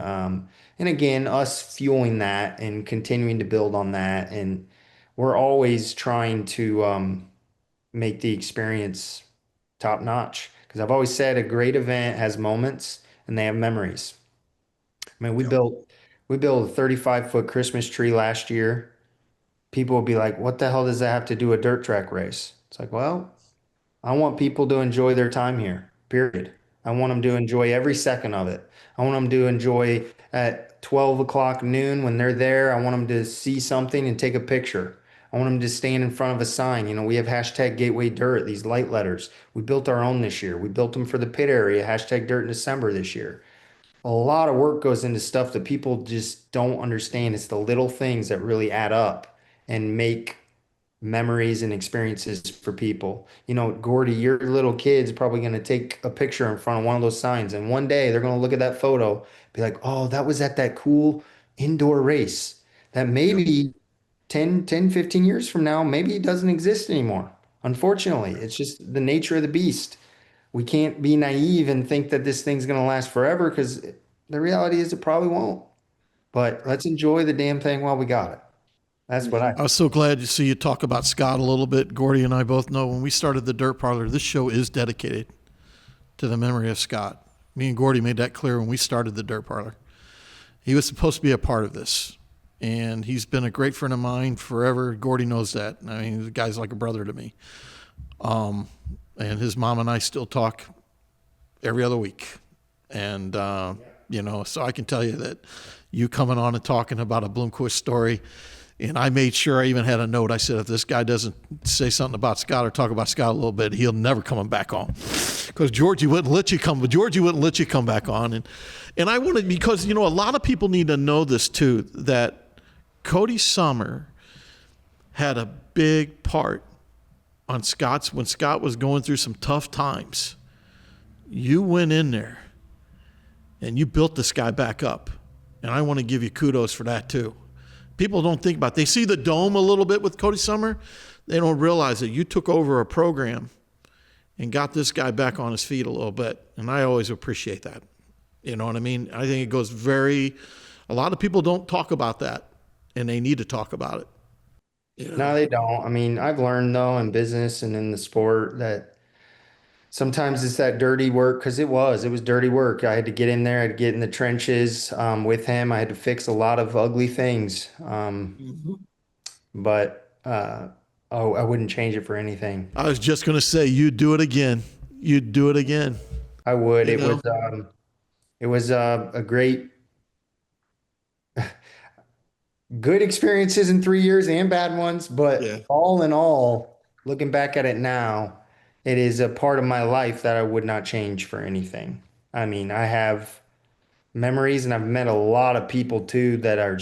again, us fueling that and continuing to build on that. And we're always trying to make the experience top notch. Because I've always said a great event has moments and they have memories. I mean, we Yep. built we built a 35-foot Christmas tree last year. People would be like, "What the hell does that have to do with a dirt track race?" It's like, well, I want people to enjoy their time here, period. I want them to enjoy every second of it. I want them to enjoy at 12 o'clock noon when they're there. I want them to see something and take a picture. I want them to stand in front of a sign. We have hashtag Gateway Dirt, these light letters. We built our own this year. We built them for the pit area, hashtag Dirt in December this year. A lot of work goes into stuff that people just don't understand. It's the little things that really add up and make memories and experiences for people. Gordy, your little kid's probably going to take a picture in front of one of those signs, and one day they're going to look at that photo, be like, oh, that was at that cool indoor race that Yep. maybe 10, 15 years from now, maybe it doesn't exist anymore. Unfortunately, it's just the nature of the beast. we can't be naive and think that this thing's going to last forever because the reality is it probably won't. But let's enjoy the damn thing while we got it. That's what I. I was so glad to see you talk about Scott a little bit. Gordy and I both know when we started the Dirt Parlor, this show is dedicated to the memory of Scott. Me and Gordy made that clear when we started the Dirt Parlor. He was supposed to be a part of this, and he's been a great friend of mine forever. Gordy knows that. I mean, the guy's like a brother to me. And his mom and I still talk every other week. And, so I can tell you that you coming on and talking about a Bloomquist story, and I made sure I even had a note. I said, if this guy doesn't say something about Scott or talk about Scott a little bit, he'll never come back on. Because Georgie wouldn't let you come back on. And I wanted, because, a lot of people need to know this too, that Cody Sommer had a big part on Scott's, when Scott was going through some tough times. You went in there and you built this guy back up. And I want to give you kudos for that too. People don't think about it. They see the dome a little bit with Cody Sommer. They don't realize that you took over a program and got this guy back on his feet a little bit. And I always appreciate that. You know what I mean? I think it goes a lot of people don't talk about that, and they need to talk about it. No, they don't. I mean, I've learned though in business and in the sport that sometimes it's that dirty work because it was dirty work. I had to get in there, I had to get in the trenches with him. I had to fix a lot of ugly things. But I wouldn't change it for anything. I was just going to say, you'd do it again. You'd do it again. I would. It was a great, good experiences in 3 years and bad ones. But all in all, looking back at it now, it is a part of my life that I would not change for anything. I mean, I have memories, and I've met a lot of people too that I'm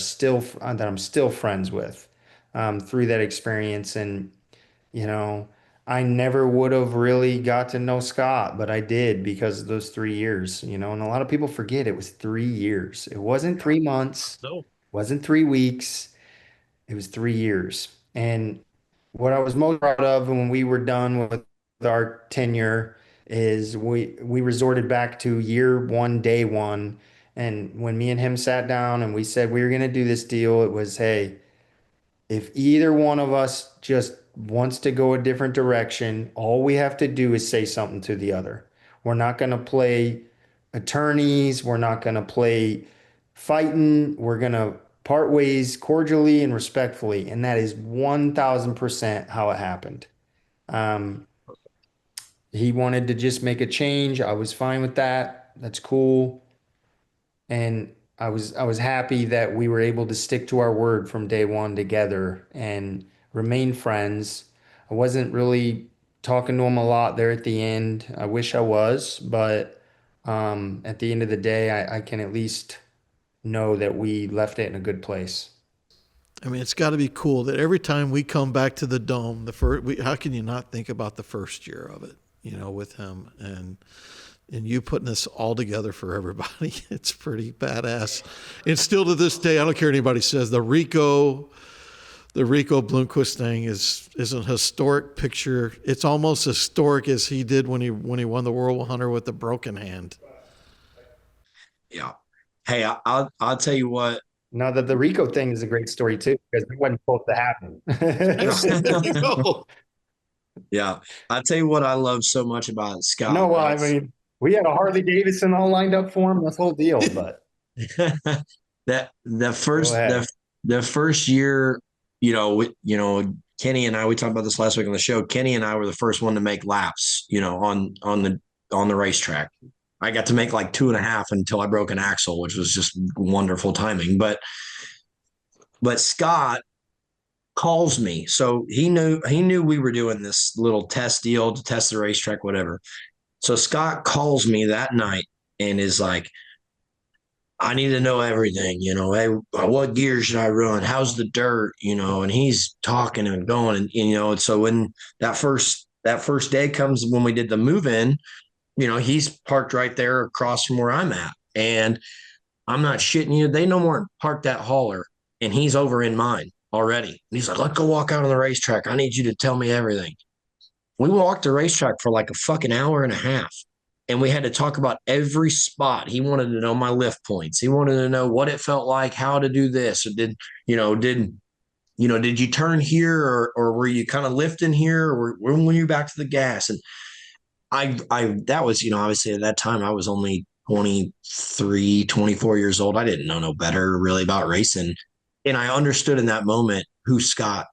still friends with through that experience. And I never would have really got to know Scott, but I did because of those 3 years. And a lot of people forget it was 3 years. It wasn't 3 months. No. It wasn't 3 weeks. It was 3 years. And what I was most proud of when we were done with our tenure is we resorted back to year one, day one. And when me and him sat down and we said we were going to do this deal, it was, hey, if either one of us just wants to go a different direction, all we have to do is say something to the other. We're not going to play attorneys. We're not going to play fighting. We're going to part ways cordially and respectfully. And that is 1000% how it happened. He wanted to just make a change. I was fine with that. That's cool. And I was happy that we were able to stick to our word from day one together and remain friends. I wasn't really talking to him a lot there at the end. I wish I was, but at the end of the day, I can at least know that we left it in a good place. I mean, it's got to be cool that every time we come back to the Dome, how can you not think about the first year of it, with him and you putting this all together for everybody? It's pretty badass. And still to this day, I don't care what anybody says, the Rico Bloomquist thing is a historic picture. It's almost historic as he did when he won the World Hunter with the broken hand. Yeah. Hey, I'll tell you what. Now the Rico thing is a great story too, because it wasn't supposed to happen. Yeah. I'll tell you what I love so much about Scott. No, well, I mean, we had a Harley Davidson all lined up for him, this whole deal, but the first year, Kenny and I, we talked about this last week on the show. Kenny and I were the first one to make laps, on the racetrack. I got to make like 2.5 until I broke an axle, which was just wonderful timing. But Scott calls me. So he knew we were doing this little test deal to test the racetrack, whatever. So Scott calls me that night and is like, I need to know everything, hey, what gear should I run? How's the dirt? And he's talking and going and so when that first day comes, when we did the move in, he's parked right there across from where I'm at. And I'm not shitting you. They no more parked that hauler and he's over in mine already. And he's like, let's go walk out on the racetrack. I need you to tell me everything. We walked the racetrack for like a fucking hour and a half. And we had to talk about every spot. He wanted to know my lift points. He wanted to know what it felt like, how to do this. Or did you turn here, or were you kind of lifting here, or when were you back to the gas? And that was, obviously at that time I was only 23, 24 years old. I didn't know no better really about racing. And I understood in that moment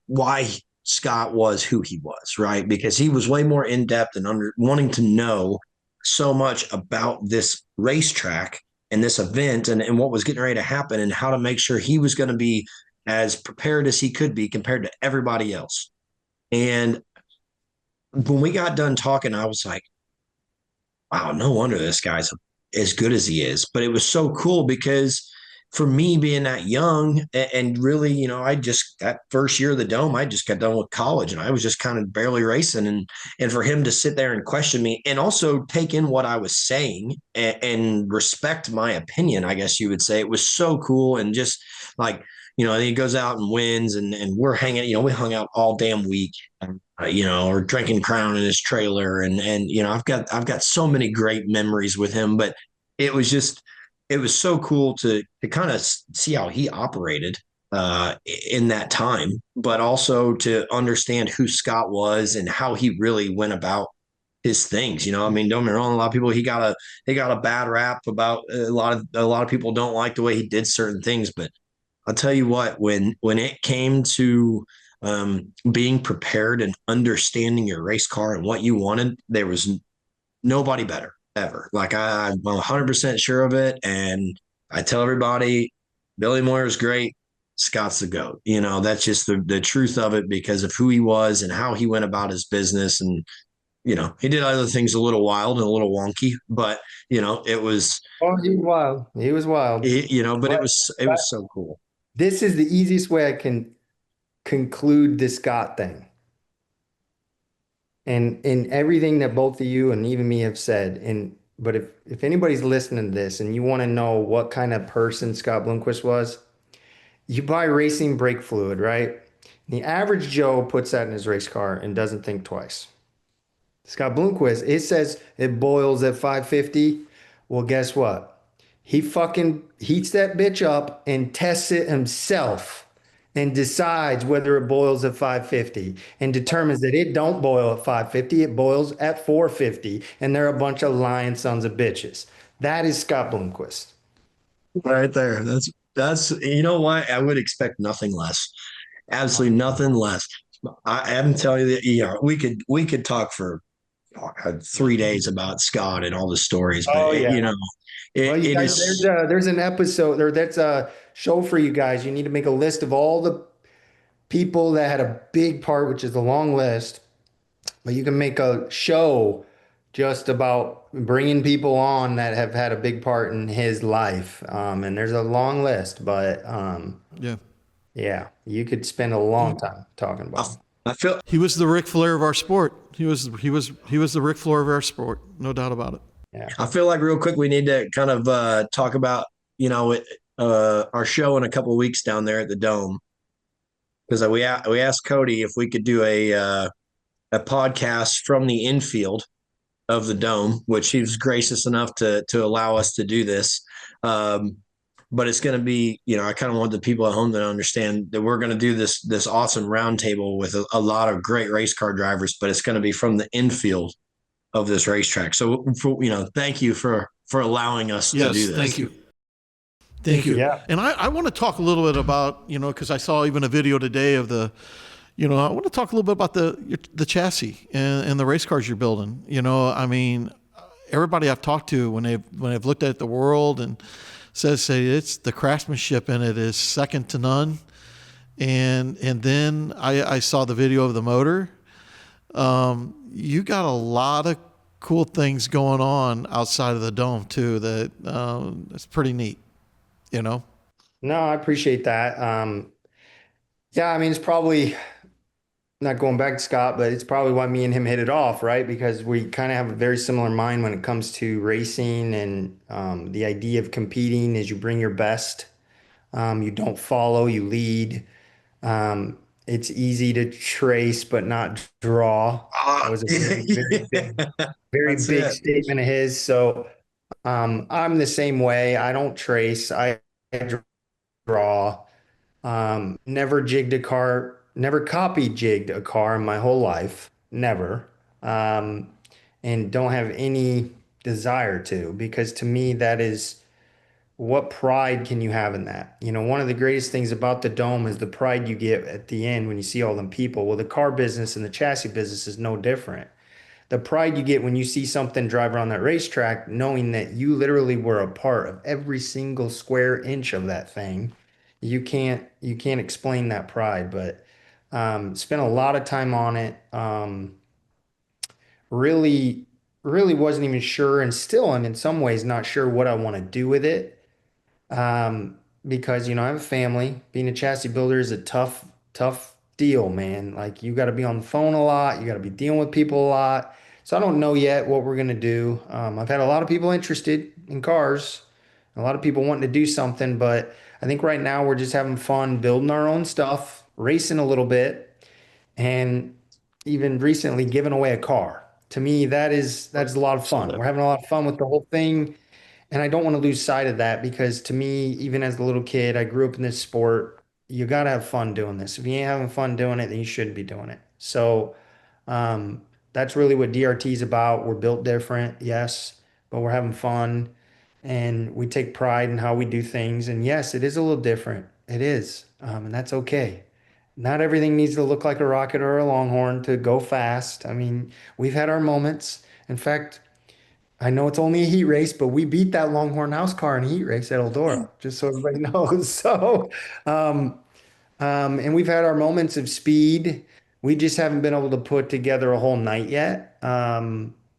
why Scott was who he was, right? Because he was way more in depth and wanting to know so much about this racetrack and this event and what was getting ready to happen and how to make sure he was going to be as prepared as he could be compared to everybody else. And when we got done talking, I was like, wow, no wonder this guy's as good as he is. But it was so cool because for me being that young and really, that first year of the Dome, I just got done with college and I was just kind of barely racing. And for him to sit there and question me and also take in what I was saying and respect my opinion, I guess you would say, it was so cool. And just like, he goes out and wins and we're hanging, we hung out all damn week, or drinking Crown in his trailer. And I've got so many great memories with him, but it was so cool to kind of see how he operated in that time, but also to understand who Scott was and how he really went about his things. I mean, don't get me wrong, a lot of people, he got a bad rap about a lot of people don't like the way he did certain things, but I'll tell you what, when it came to being prepared and understanding your race car and what you wanted, there was nobody better ever. Like I'm 100% sure of it. And I tell everybody, Billy Moyer is great. Scott's the GOAT. That's just the truth of it because of who he was and how he went about his business. And, he did other things a little wild and a little wonky, but, it was. Oh, he was wild. He was wild. But it was so cool. This is the easiest way I can conclude the Scott thing. And in everything that both of you and even me have said, but if anybody's listening to this and you want to know what kind of person Scott Bloomquist was, you buy racing brake fluid, right? The average Joe puts that in his race car and doesn't think twice. Scott Bloomquist, it says it boils at 550. Well, guess what? He fucking heats that bitch up and tests it himself and decides whether it boils at 550 and determines that it don't boil at 550, it boils at 450, and they're a bunch of lying sons of bitches. That is Scott Bloomquist. Right there. That's what? I would expect nothing less. Absolutely nothing less. I am telling you that, we could talk for 3 days about Scott and all the stories, but Oh, yeah. Well, you it guys, is. there's an episode, or that's a show for you guys. You need to make a list of all the people that had a big part, which is a long list, but you can make a show just about bringing people on that have had a big part in his life. And there's a long list, but Yeah. yeah, you could spend a long time talking about him. I feel He was the Ric Flair of our sport. He was the Ric Flair of our sport. No doubt about it. Yeah. I feel like real quick we need to kind of talk about our show in a couple of weeks down there at the Dome, because we asked Cody if we could do a podcast from the infield of the Dome, which he was gracious enough to allow us to do this. But it's going to be, I kind of want the people at home to understand that we're going to do this awesome roundtable with a lot of great race car drivers, but it's going to be from the infield of this racetrack. So, thank you for allowing us to do this. Thank you. Thank you. Yeah. And I want to talk a little bit about, because I saw even a video today of I want to talk a little bit about the chassis and the race cars you're building. I mean, everybody I've talked to when they've looked at the world and say it's the craftsmanship in it is second to none. And then I saw the video of the motor. You got a lot of cool things going on outside of the Dome too. That it's pretty neat. No, I appreciate that. Yeah, I mean, it's probably not going back to Scott, but it's probably why me and him hit it off, right? Because we kind of have a very similar mind when it comes to racing and the idea of competing is you bring your best. You don't follow, you lead. It's easy to trace but not draw. That was a Yeah, very that's big it. statement of his. So I'm the same way. I don't trace. I draw. Never jigged a car. Never copy jigged a car in my whole life. Never. Um, and don't have any desire to, because to me that is, what pride can you have in that? You know, one of the greatest things about the dome is the pride you get at the end when you see all them people. Well, the car business and the chassis business is no different. The pride you get when you see something drive around that racetrack, knowing that you literally were a part of every single square inch of that thing. You can't explain that pride, but spent a lot of time on it. Really, really wasn't even sure, and still I'm in some ways not sure what I want to do with it. Um, because I have a family. Being a chassis builder is a tough deal, man. Like you got to be on the phone a lot. You got to be dealing with people a lot. So I don't know yet what we're gonna do. I've had a lot of people interested in cars, a lot of people wanting to do something, but I think right now we're just having fun building our own stuff, racing a little bit, and even recently giving away a car. To me, that's a lot of So fun. We're having a lot of fun with the whole thing. And I don't want to lose sight of that, because to me, even as a little kid, I grew up in this sport. You got to have fun doing this. If you ain't having fun doing it, then you shouldn't be doing it. So um, that's really what DRT is about. We're built different, yes, but we're having fun and we take pride in how we do things. And yes, it is a little different. It is. And that's okay. Not everything needs to look like a rocket or a Longhorn to go fast. I mean, we've had our moments. In fact, I know it's only a heat race, but we beat that Longhorn house car in a heat race at Eldora, just so everybody knows. So, um, and we've had our moments of speed. We just haven't been able to put together a whole night yet.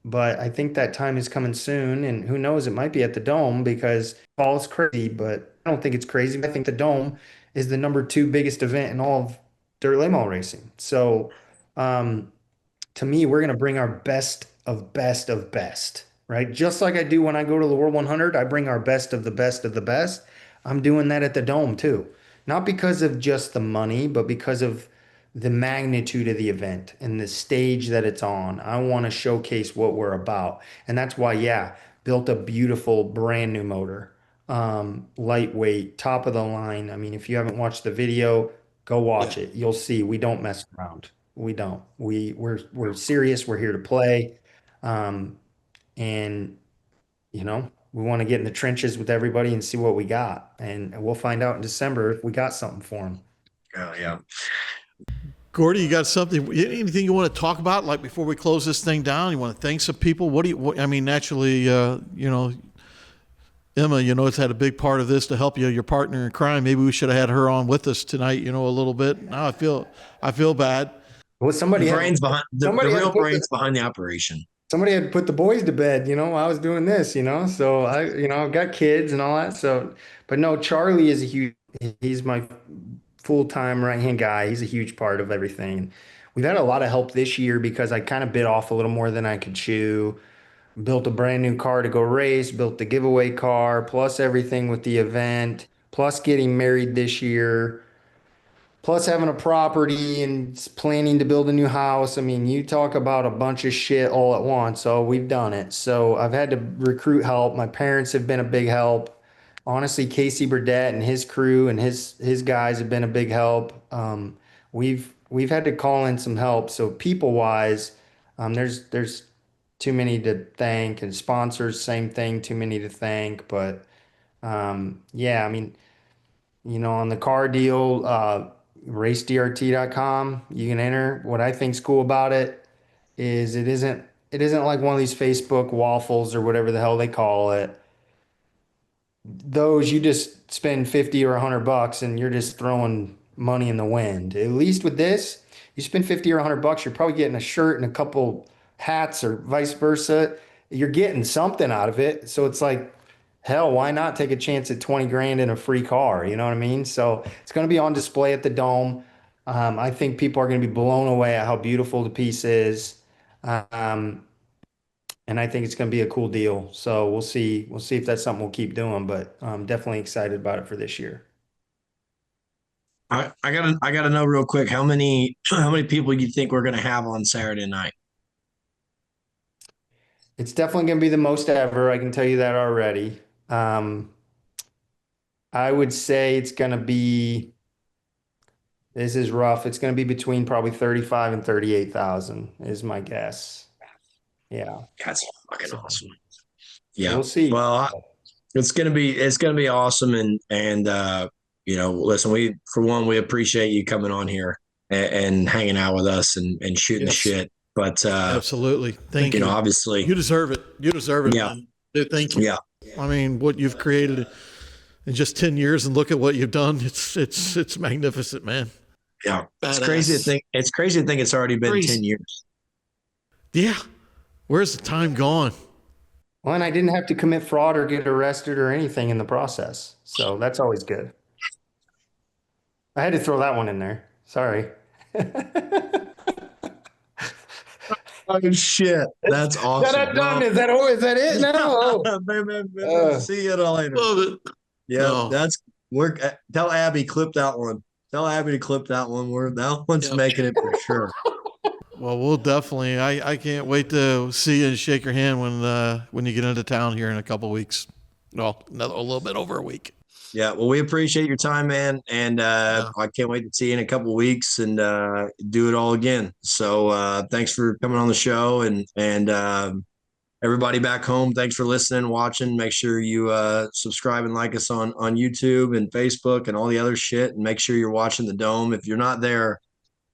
But I think that time is coming soon, and who knows, it might be at the Dome, because fall's crazy, but I don't think it's crazy. I think the Dome is the number two biggest event in all of dirt late model racing. So, um, to me, we're going to bring our best of best, right? Just like I do when I go to the World 100, I bring our best of the best of the best. I'm doing that at the Dome too. Not because of just the money, but because of the magnitude of the event and the stage that it's on. I want to showcase what we're about. And that's why, yeah, built a beautiful brand new motor. Lightweight, top of the line. I mean, if you haven't watched the video, go yeah, watch it. You'll see we don't mess around. We don't. We're serious. We're here to play. Um, and we want to get in the trenches with everybody and see what we got. And we'll find out in December if we got something for them. yeah. Gordy, you got something? Anything you want to talk about? Like before we close this thing down, you want to thank some people? What do you? I mean, naturally, Emma, has had a big part of this to help you, your partner in crime. Maybe we should have had her on with us tonight. A little bit. Now I feel bad. Well, The brains behind the somebody had to real put brains behind the operation. somebody had to put the boys to bed, while I was doing this, So I've got kids and all that. So, but no, Charlie is he's my full-time right-hand guy. He's a huge part of everything. We've had a lot of help this year because I kind of bit off a little more than I could chew. Built a brand new car to go race, built the giveaway car, plus everything with the event, plus getting married this year, plus having a property and planning to build a new house. I mean, you talk about a bunch of shit all at once. So we've done it. So I've had to recruit help. My parents have been a big help. Honestly, Casey Burdett and his crew and his guys have been a big help. We've had to call in some help. So people wise, there's too many to thank, and sponsors, same thing, too many to thank. But yeah, I mean, on the car deal, racedrt.com, you can enter. What I think's cool about it is it isn't like one of these Facebook waffles or whatever the hell they call it. Those, you just spend 50 or $100 and you're just throwing money in the wind. At least with this, you spend 50 or $100, you're probably getting a shirt and a couple hats or vice versa. You're getting something out of it. So it's like, hell, why not take a chance at 20 grand in a free car? You know what I mean? So it's going to be on display at the Dome. I think people are going to be blown away at how beautiful the piece is. Um, and I think it's going to be a cool deal. So we'll see. We'll see if that's something we'll keep doing. But I'm definitely excited about it for this year. I gotta know real quick how many people you think we're gonna have on Saturday night? It's definitely going to be the most ever. I can tell you that already. Um, I would say it's going to be, this is rough. It's going to be between probably 35 and 38,000 is my guess. Yeah. That's fucking So awesome. Yeah. we'll see. Well, it's gonna be awesome, and listen, we appreciate you coming on here and hanging out with us and shooting the Yes. shit. But Absolutely. Thank you. obviously, You deserve it. You deserve it, Yeah. man. Dude, thank you. yeah, I mean, what you've created in just 10 years and look at what you've done. It's magnificent, man. yeah. It's Badass. crazy to think. It's crazy to think it's already been Crazy. 10 years. Yeah. Where's the time gone? Well, and I didn't have to commit fraud or get arrested or anything in the process. So that's always good. I had to throw that one in there. Sorry. Oh shit, that's awesome. Done. Is that it now? Oh. See you later. Love it. Yeah, No. we're tell Abby clip that one. Tell Abby to clip that one. That one's Yep. making it for sure. Well, we'll definitely. I can't wait to see you and shake your hand when you get into town here in a couple weeks. Well, a little bit over a week. Yeah, well, we appreciate your time, man, and I can't wait to see you in a couple of weeks and do it all again. So thanks for coming on the show, and everybody back home, thanks for listening, watching. Make sure you subscribe and like us on YouTube and Facebook and all the other shit, and make sure you're watching the Dome. If you're not there,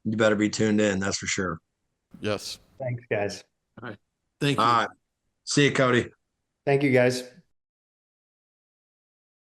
you better be tuned in. That's for sure. Yes. Thanks, guys. All right. Thank you. All right. See you, Cody. Thank you, guys.